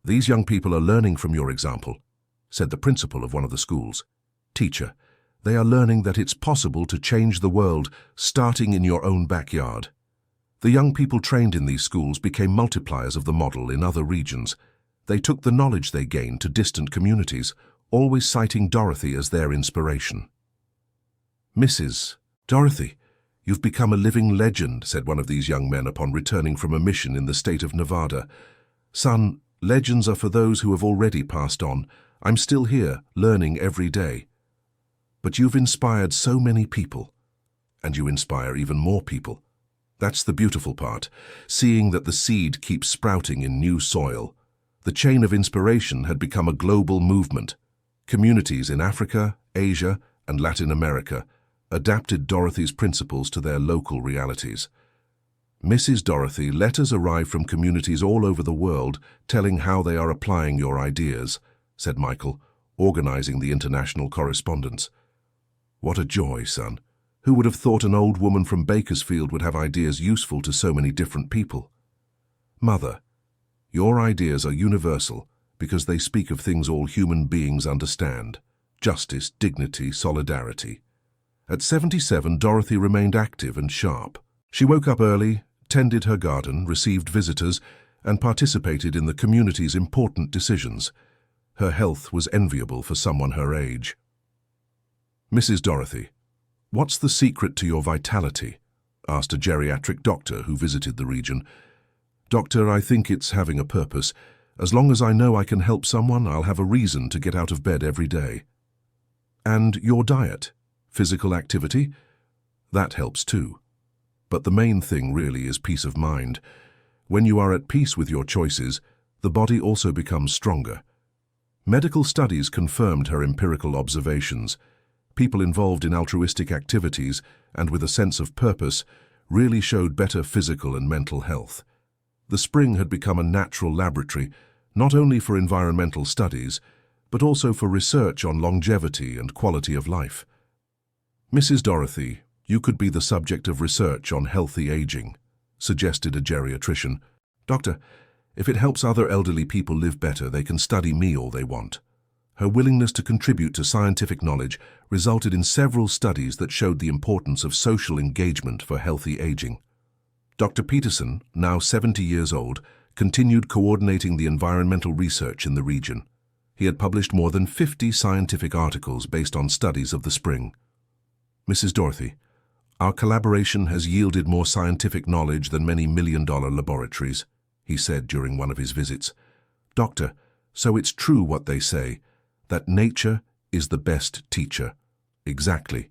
these young people are learning from your example, said the principal of one of the schools. Teacher, they are learning that it's possible to change the world starting in your own backyard. The young people trained in these schools became multipliers of the model in other regions. They took the knowledge they gained to distant communities, always citing Dorothy as their inspiration. Mrs. Dorothy, you've become a living legend, said one of these young men upon returning from a mission in the state of Nevada. Son, legends are for those who have already passed on. I'm still here, learning every day. But you've inspired so many people, and you inspire even more people. That's the beautiful part, seeing that the seed keeps sprouting in new soil. The chain of inspiration had become a global movement. Communities in Africa, Asia, and Latin America adapted Dorothy's principles to their local realities. Mrs. Dorothy, letters arrive from communities all over the world telling how they are applying your ideas, said Michael, organizing the international correspondence. What a joy, son. Who would have thought an old woman from Bakersfield would have ideas useful to so many different people? Mother, your ideas are universal because they speak of things all human beings understand: justice, dignity, solidarity. At 77, Dorothy remained active and sharp. She woke up early, tended her garden, received visitors, and participated in the community's important decisions. Her health was enviable for someone her age. Mrs. Dorothy, what's the secret to your vitality? Asked a geriatric doctor who visited the region. Doctor, I think it's having a purpose. As long as I know I can help someone, I'll have a reason to get out of bed every day. And your diet? Physical activity? That helps too. But the main thing really is peace of mind. When you are at peace with your choices, the body also becomes stronger. Medical studies confirmed her empirical observations. People involved in altruistic activities and with a sense of purpose really showed better physical and mental health. The spring had become a natural laboratory, not only for environmental studies, but also for research on longevity and quality of life. Mrs. Dorothy, you could be the subject of research on healthy aging, suggested a geriatrician. Doctor, if it helps other elderly people live better, they can study me all they want. Her willingness to contribute to scientific knowledge resulted in several studies that showed the importance of social engagement for healthy aging. Dr. Peterson, now 70 years old, continued coordinating the environmental research in the region. He had published more than 50 scientific articles based on studies of the spring. Mrs. Dorothy, our collaboration has yielded more scientific knowledge than many million-dollar laboratories, he said during one of his visits. Doctor, so it's true what they say, that nature is the best teacher. Exactly.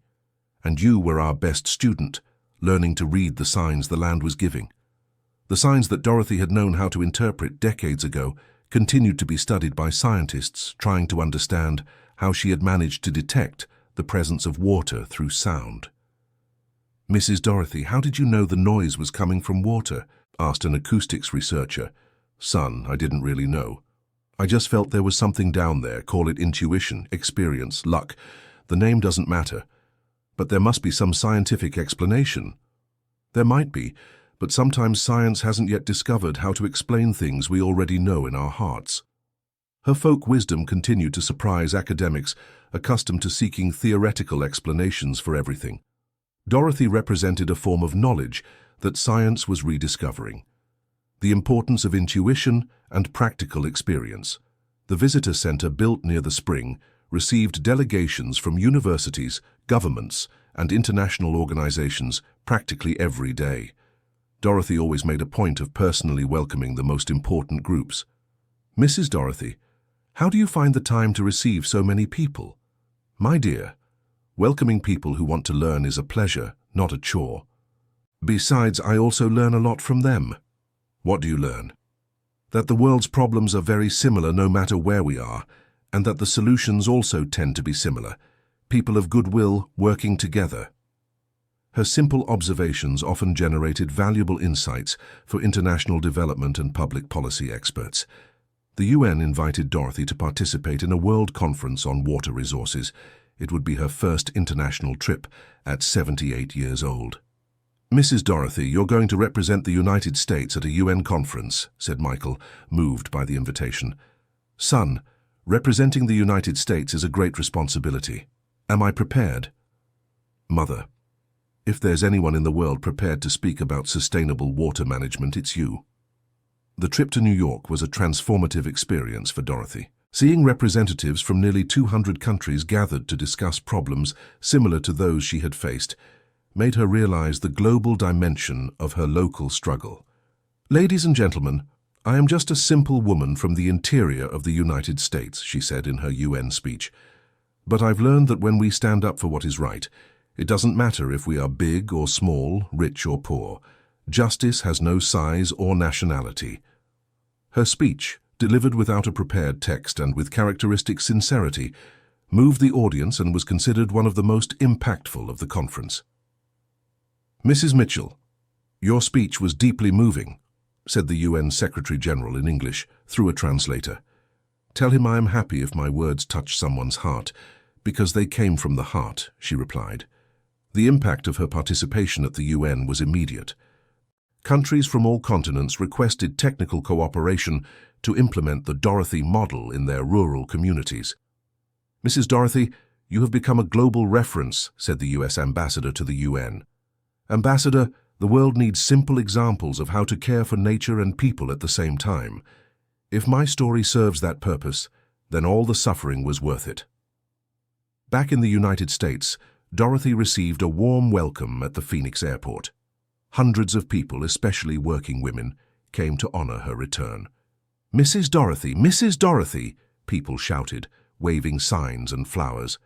And you were our best student, learning to read the signs the land was giving. The signs that Dorothy had known how to interpret decades ago continued to be studied by scientists trying to understand how she had managed to detect the presence of water through sound. Mrs. Dorothy, how did you know the noise was coming from water? Asked an acoustics researcher. Son, I didn't really know. I just felt there was something down there, call it intuition, experience, luck. The name doesn't matter. But there must be some scientific explanation. There might be, but sometimes science hasn't yet discovered how to explain things we already know in our hearts. Her folk wisdom continued to surprise academics accustomed to seeking theoretical explanations for everything. Dorothy represented a form of knowledge that science was rediscovering. The importance of intuition and practical experience. The visitor center built near the spring received delegations from universities, governments, and international organizations practically every day. Dorothy always made a point of personally welcoming the most important groups. Mrs. Dorothy, how do you find the time to receive so many people? My dear, welcoming people who want to learn is a pleasure, not a chore. Besides, I also learn a lot from them. What do you learn? That the world's problems are very similar no matter where we are, and that the solutions also tend to be similar. People of goodwill working together. Her simple observations often generated valuable insights for international development and public policy experts. The UN invited Dorothy to participate in a world conference on water resources. It would be her first international trip at 78 years old. Mrs. Dorothy, you're going to represent the United States at a UN conference, said Michael, moved by the invitation. Son, representing the United States is a great responsibility. Am I prepared? Mother, if there's anyone in the world prepared to speak about sustainable water management, it's you. The trip to New York was a transformative experience for Dorothy. Seeing representatives from nearly 200 countries gathered to discuss problems similar to those she had faced made her realize the global dimension of her local struggle. Ladies and gentlemen, I am just a simple woman from the interior of the United States, she said in her UN speech. But I've learned that when we stand up for what is right, it doesn't matter if we are big or small, rich or poor. Justice has no size or nationality. Her speech, delivered without a prepared text and with characteristic sincerity, moved the audience and was considered one of the most impactful of the conference. Mrs. Mitchell, your speech was deeply moving, said the UN Secretary-General in English through a translator. Tell him I am happy if my words touch someone's heart, because they came from the heart, she replied. The impact of her participation at the UN was immediate. Countries from all continents requested technical cooperation to implement the Dorothy model in their rural communities. Mrs. Dorothy, you have become a global reference, said the US ambassador to the UN. Ambassador, the world needs simple examples of how to care for nature and people at the same time. If my story serves that purpose, then all the suffering was worth it. Back in the United States, Dorothy received a warm welcome at the Phoenix airport. Hundreds of people, especially working women, came to honor her return. Mrs. Dorothy, Mrs. Dorothy, people shouted, waving signs and flowers.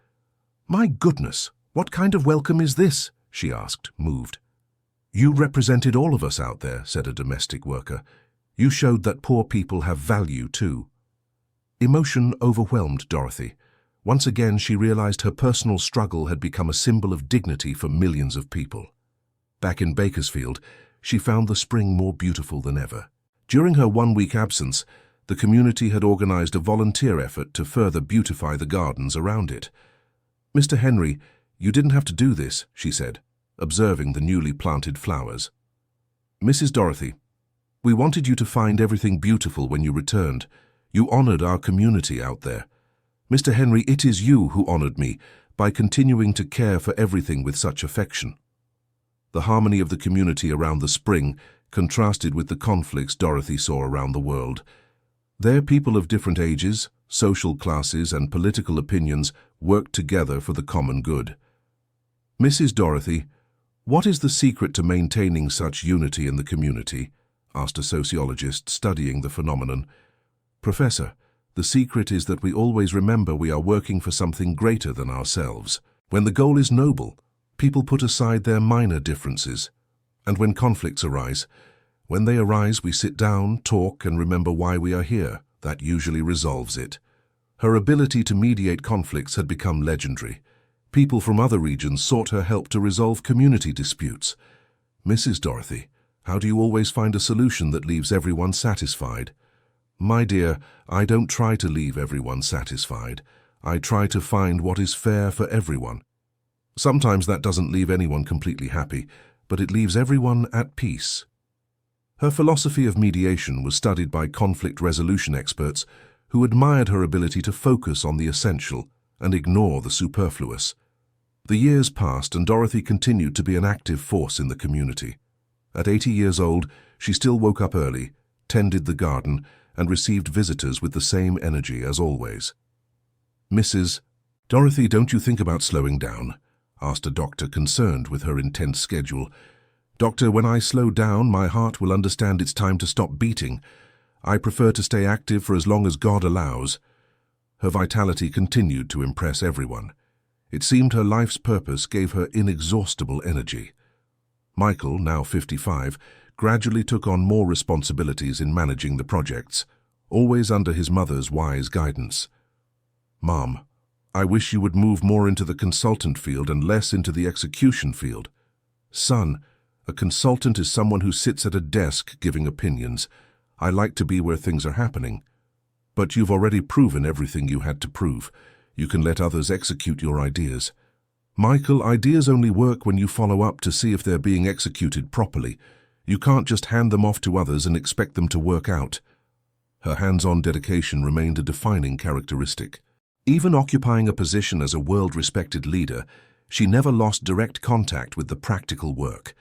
My goodness, what kind of welcome is this? She asked, moved. You represented all of us out there, said a domestic worker. You showed that poor people have value too. Emotion overwhelmed Dorothy. Once again, she realized her personal struggle had become a symbol of dignity for millions of people. Back in Bakersfield, she found the spring more beautiful than ever. During her one-week absence, The community had organized a volunteer effort to further beautify the gardens around it. "Mr. Henry, you didn't have to do this," she said, observing the newly planted flowers. "Mrs. Dorothy, we wanted you to find everything beautiful when you returned. You honored our community out there. Mr. Henry, it is you who honored me by continuing to care for everything with such affection." The harmony of the community around the spring contrasted with the conflicts Dorothy saw around the world. There, people of different ages, social classes, and political opinions worked together for the common good. "Mrs. Dorothy, what is the secret to maintaining such unity in the community?" asked a sociologist studying the phenomenon. "Professor, the secret is that we always remember we are working for something greater than ourselves. When the goal is noble, people put aside their minor differences. And when conflicts arise, we sit down, talk, and remember why we are here. That usually resolves it." Her ability to mediate conflicts had become legendary. People from other regions sought her help to resolve community disputes. "Mrs. Dorothy, how do you always find a solution that leaves everyone satisfied?" "My dear, I don't try to leave everyone satisfied. I try to find what is fair for everyone. Sometimes that doesn't leave anyone completely happy, but it leaves everyone at peace." Her philosophy of mediation was studied by conflict resolution experts who admired her ability to focus on the essential and ignore the superfluous. The years passed and Dorothy continued to be an active force in the community. At 80 years old, she still woke up early, tended the garden, and received visitors with the same energy as always. "Mrs. Dorothy, don't you think about slowing down?" asked a doctor concerned with her intense schedule. "Doctor, when I slow down, my heart will understand it's time to stop beating. I prefer to stay active for as long as God allows." Her vitality continued to impress everyone. It seemed her life's purpose gave her inexhaustible energy. Michael, now 55, gradually took on more responsibilities in managing the projects, always under his mother's wise guidance. "Mom, I wish you would move more into the consultant field and less into the execution field." "Son, a consultant is someone who sits at a desk giving opinions. I like to be where things are happening." "But you've already proven everything you had to prove. You can let others execute your ideas." "Michael, ideas only work when you follow up to see if they're being executed properly. You can't just hand them off to others and expect them to work out." Her hands-on dedication remained a defining characteristic. Even occupying a position as a world-respected leader, she never lost direct contact with the practical work.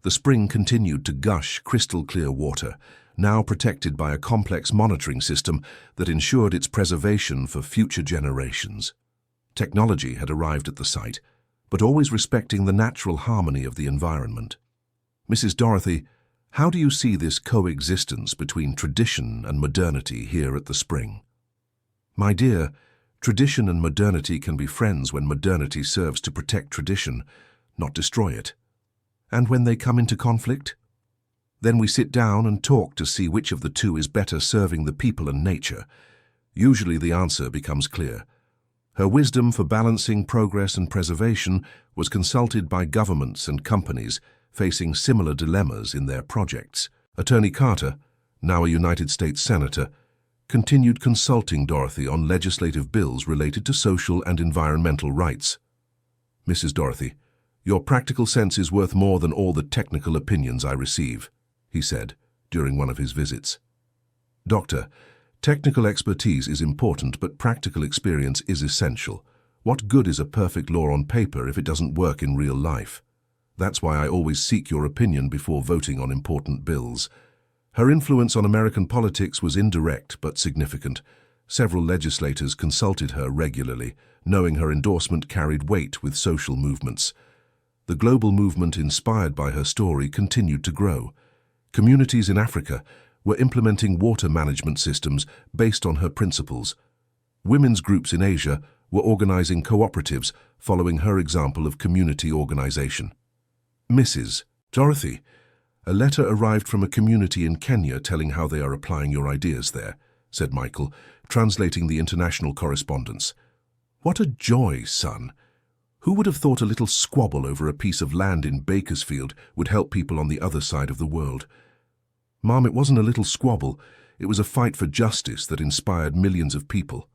The spring continued to gush crystal-clear water, now protected by a complex monitoring system that ensured its preservation for future generations. Technology had arrived at the site, but always respecting the natural harmony of the environment. "Mrs. Dorothy, how do you see this coexistence between tradition and modernity here at the spring?" "My dear, tradition and modernity can be friends when modernity serves to protect tradition, not destroy it. And when they come into conflict? Then we sit down and talk to see which of the two is better serving the people and nature. Usually the answer becomes clear." Her wisdom for balancing progress and preservation was consulted by governments and companies facing similar dilemmas in their projects. Attorney Carter, now a United States Senator, continued consulting Dorothy on legislative bills related to social and environmental rights. "Mrs. Dorothy, your practical sense is worth more than all the technical opinions I receive," he said during one of his visits. "Doctor, technical expertise is important, but practical experience is essential. What good is a perfect law on paper if it doesn't work in real life? That's why I always seek your opinion before voting on important bills." Her influence on American politics was indirect but significant. Several legislators consulted her regularly, knowing her endorsement carried weight with social movements. The global movement inspired by her story continued to grow. Communities in Africa were implementing water management systems based on her principles. Women's groups in Asia were organizing cooperatives following her example of community organization. "Mrs. Dorothy, a letter arrived from a community in Kenya telling how they are applying your ideas there," said Michael, translating the international correspondence. "What a joy, son! Who would have thought a little squabble over a piece of land in Bakersfield would help people on the other side of the world?" "Mom, it wasn't a little squabble. It was a fight for justice that inspired millions of people.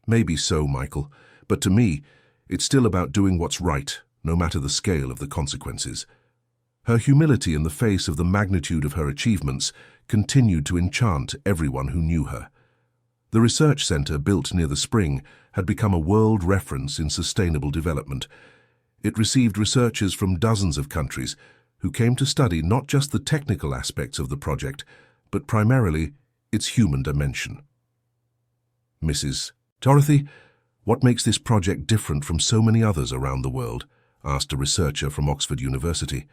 Maybe so, Michael, but to me, it's still about doing what's right, no matter the scale of the consequences. Her humility in the face of the magnitude of her achievements continued to enchant everyone who knew her. The research center built near the spring had become a world reference in sustainable development. It received researchers from dozens of countries who came to study not just the technical aspects of the project, but primarily its human dimension. Mrs. Dorothy, what makes this project different from so many others around the world? Asked a researcher from Oxford University.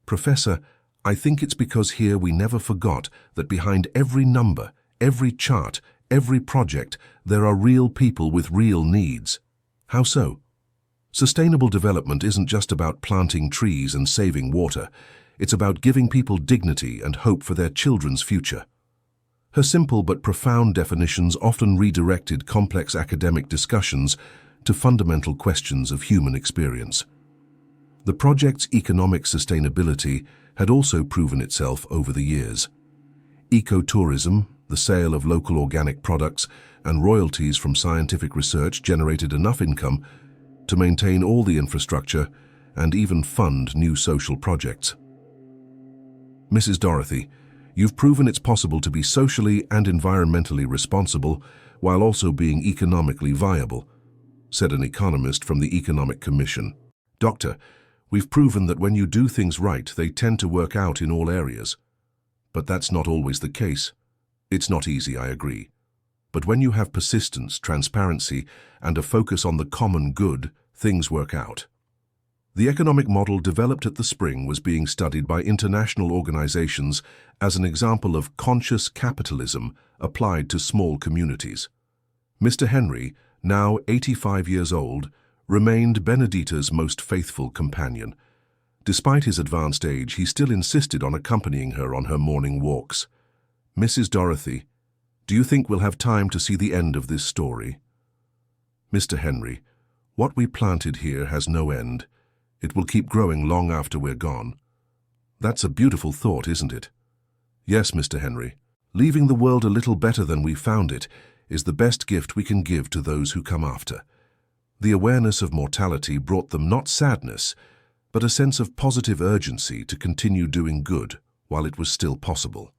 Professor, I think it's because here we never forgot that behind every number, every chart, every project, there are real people with real needs. How so? Sustainable development isn't just about planting trees and saving water. It's about giving people dignity and hope for their children's future. Her simple but profound definitions often redirected complex academic discussions to fundamental questions of human experience. The project's economic sustainability had also proven itself over the years. Ecotourism, the sale of local organic products, and royalties from scientific research generated enough income to maintain all the infrastructure and even fund new social projects. Mrs. Dorothy, you've proven it's possible to be socially and environmentally responsible while also being economically viable, said an economist from the Economic Commission. Doctor, we've proven that when you do things right, they tend to work out in all areas. But that's not always the case. It's not easy, I agree. But when you have persistence, transparency, and a focus on the common good, things work out. The economic model developed at the Spring was being studied by international organizations as an example of conscious capitalism applied to small communities. Mr. Henry, now 85 years old, remained Benedita's most faithful companion. Despite his advanced age, he still insisted on accompanying her on her morning walks. Mrs. Dorothy, do you think we'll have time to see the end of this story? Mr. Henry, what we planted here has no end. It will keep growing long after we're gone. That's a beautiful thought, isn't it? Yes, Mr. Henry. Leaving the world a little better than we found it is the best gift we can give to those who come after. The awareness of mortality brought them not sadness, but a sense of positive urgency to continue doing good while it was still possible.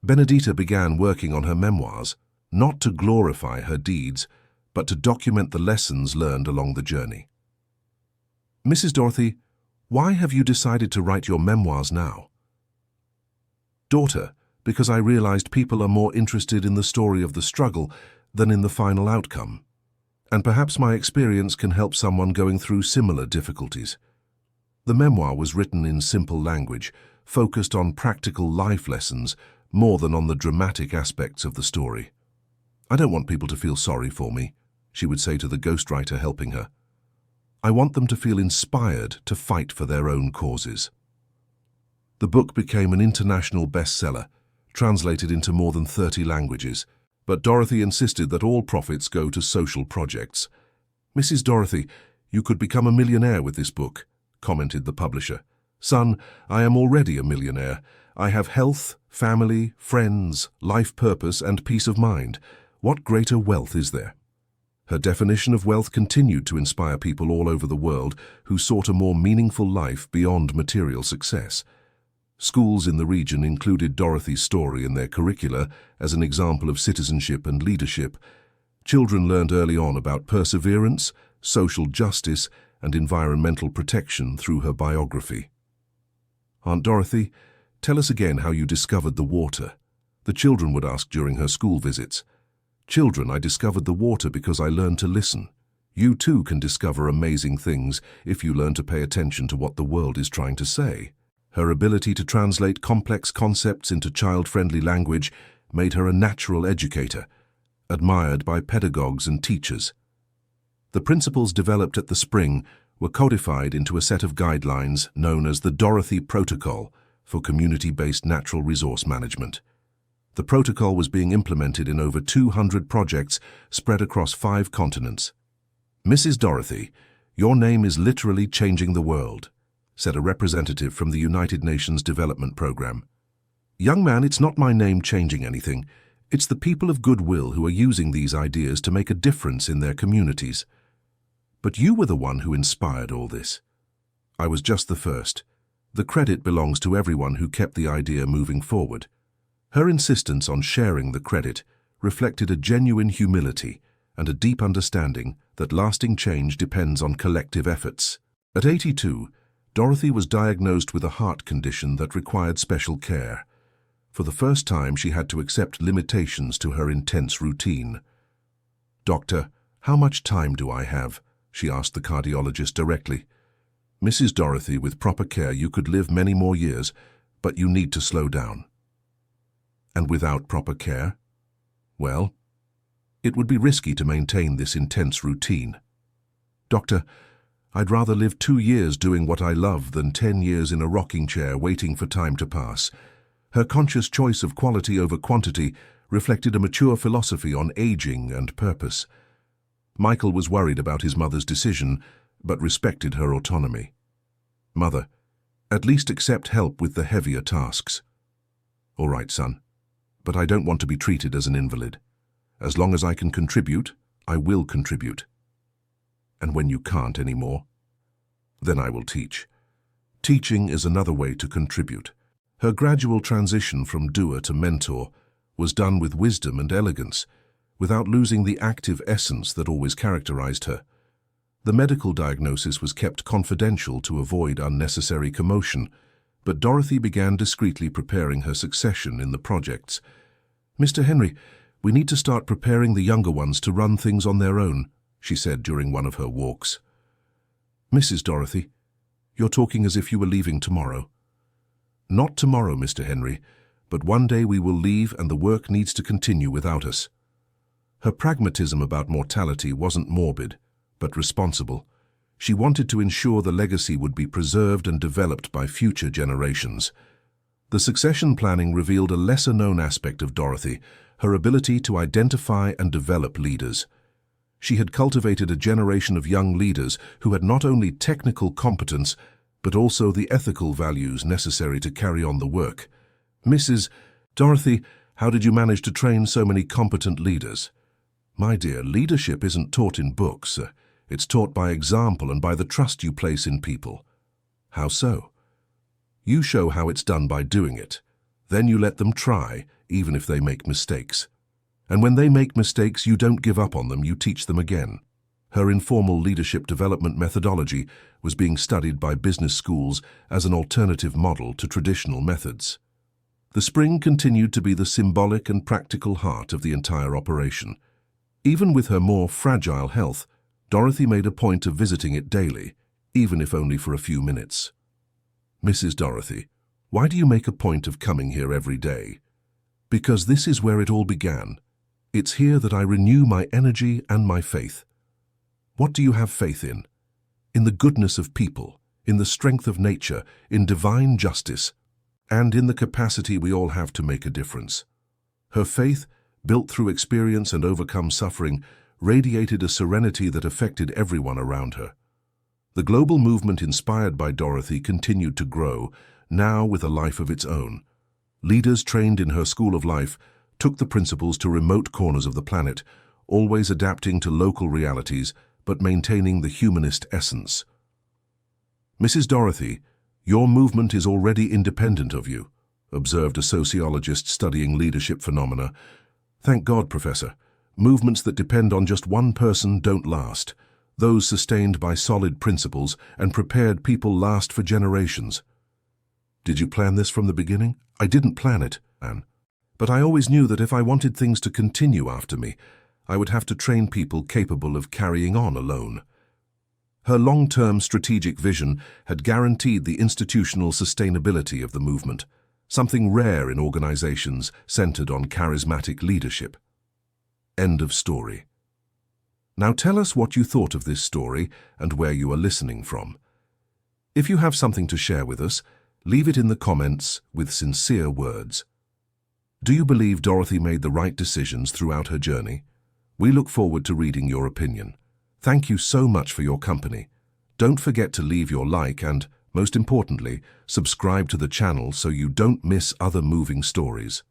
Benedita began working on her memoirs, not to glorify her deeds, but to document the lessons learned along the journey. Mrs. Dorothy, why have you decided to write your memoirs now? Daughter, because I realized people are more interested in the story of the struggle than in the final outcome. And perhaps my experience can help someone going through similar difficulties. The memoir was written in simple language, focused on practical life lessons more than on the dramatic aspects of the story. I don't want people to feel sorry for me, she would say to the ghostwriter helping her. I want them to feel inspired to fight for their own causes. The book became an international bestseller, translated into more than 30 languages, but Dorothy insisted that all profits go to social projects. Mrs. Dorothy, you could become a millionaire with this book, commented the publisher. Son, I am already a millionaire. I have health, family, friends, life purpose, and peace of mind. What greater wealth is there? Her definition of wealth continued to inspire people all over the world who sought a more meaningful life beyond material success. Schools in the region included Dorothy's story in their curricula as an example of citizenship and leadership. Children learned early on about perseverance, social justice, and environmental protection through her biography. Aunt Dorothy, tell us again how you discovered the water. The children would ask during her school visits. Children, I discovered the water because I learned to listen. You too can discover amazing things if you learn to pay attention to what the world is trying to say. Her ability to translate complex concepts into child-friendly language made her a natural educator, admired by pedagogues and teachers. The principles developed at the Spring were codified into a set of guidelines known as the Dorothy Protocol for community-based natural resource management. The protocol was being implemented in over 200 projects spread across 5 continents. Mrs. Dorothy, your name is literally changing the world, said a representative from the United Nations Development Program. Young man, it's not my name changing anything. It's the people of goodwill who are using these ideas to make a difference in their communities. But you were the one who inspired all this. I was just the first. The credit belongs to everyone who kept the idea moving forward. Her insistence on sharing the credit reflected a genuine humility and a deep understanding that lasting change depends on collective efforts. At 82, Dorothy was diagnosed with a heart condition that required special care. For the first time, she had to accept limitations to her intense routine. "Doctor, how much time do I have?" she asked the cardiologist directly. "Mrs. Dorothy, with proper care, you could live many more years, but you need to slow down." "And without proper care?" "Well, it would be risky to maintain this intense routine." "Doctor, I'd rather live 2 years doing what I love than 10 years in a rocking chair waiting for time to pass." Her conscious choice of quality over quantity reflected a mature philosophy on aging and purpose. Michael was worried about his mother's decision, but respected her autonomy. "Mother, at least accept help with the heavier tasks." "All right, son, but I don't want to be treated as an invalid. As long as I can contribute, I will contribute. And when you can't anymore, then I will teach. Teaching is another way to contribute." Her gradual transition from doer to mentor was done with wisdom and elegance, without losing the active essence that always characterized her. The medical diagnosis was kept confidential to avoid unnecessary commotion, but Dorothy began discreetly preparing her succession in the projects. "Mr. Henry, we need to start preparing the younger ones to run things on their own," she said during one of her walks. "Mrs. Dorothy, you're talking as if you were leaving tomorrow." "Not tomorrow, Mr. Henry, but one day we will leave and the work needs to continue without us." Her pragmatism about mortality wasn't morbid, but responsible. She wanted to ensure the legacy would be preserved and developed by future generations. The succession planning revealed a lesser-known aspect of Dorothy, her ability to identify and develop leaders. She had cultivated a generation of young leaders who had not only technical competence, but also the ethical values necessary to carry on the work. "Mrs. Dorothy, how did you manage to train so many competent leaders?" "My dear, leadership isn't taught in books. It's taught by example and by the trust you place in people." "How so?" "You show how it's done by doing it. Then you let them try, even if they make mistakes. And when they make mistakes, you don't give up on them, you teach them again." Her informal leadership development methodology was being studied by business schools as an alternative model to traditional methods. The spring continued to be the symbolic and practical heart of the entire operation. Even with her more fragile health, Dorothy made a point of visiting it daily, even if only for a few minutes. "Mrs. Dorothy, why do you make a point of coming here every day?" "Because this is where it all began. It's here that I renew my energy and my faith." "What do you have faith in?" "In the goodness of people, in the strength of nature, in divine justice, and in the capacity we all have to make a difference." Her faith, built through experience and overcome suffering, radiated a serenity that affected everyone around her. The global movement inspired by Dorothy continued to grow, now with a life of its own. Leaders trained in her school of life took the principles to remote corners of the planet, always adapting to local realities, but maintaining the humanist essence. "Mrs. Dorothy, your movement is already independent of you," observed a sociologist studying leadership phenomena. "Thank God, Professor. Movements that depend on just one person don't last. Those sustained by solid principles and prepared people last for generations." "Did you plan this from the beginning?" "I didn't plan it, Anne. But I always knew that if I wanted things to continue after me, I would have to train people capable of carrying on alone." Her long-term strategic vision had guaranteed the institutional sustainability of the movement, something rare in organizations centered on charismatic leadership. End of story. Now tell us what you thought of this story and where you are listening from. If you have something to share with us, leave it in the comments with sincere words. Do you believe Dorothy made the right decisions throughout her journey? We look forward to reading your opinion. Thank you so much for your company. Don't forget to leave your like and Most importantly, subscribe to the channel so you don't miss other moving stories.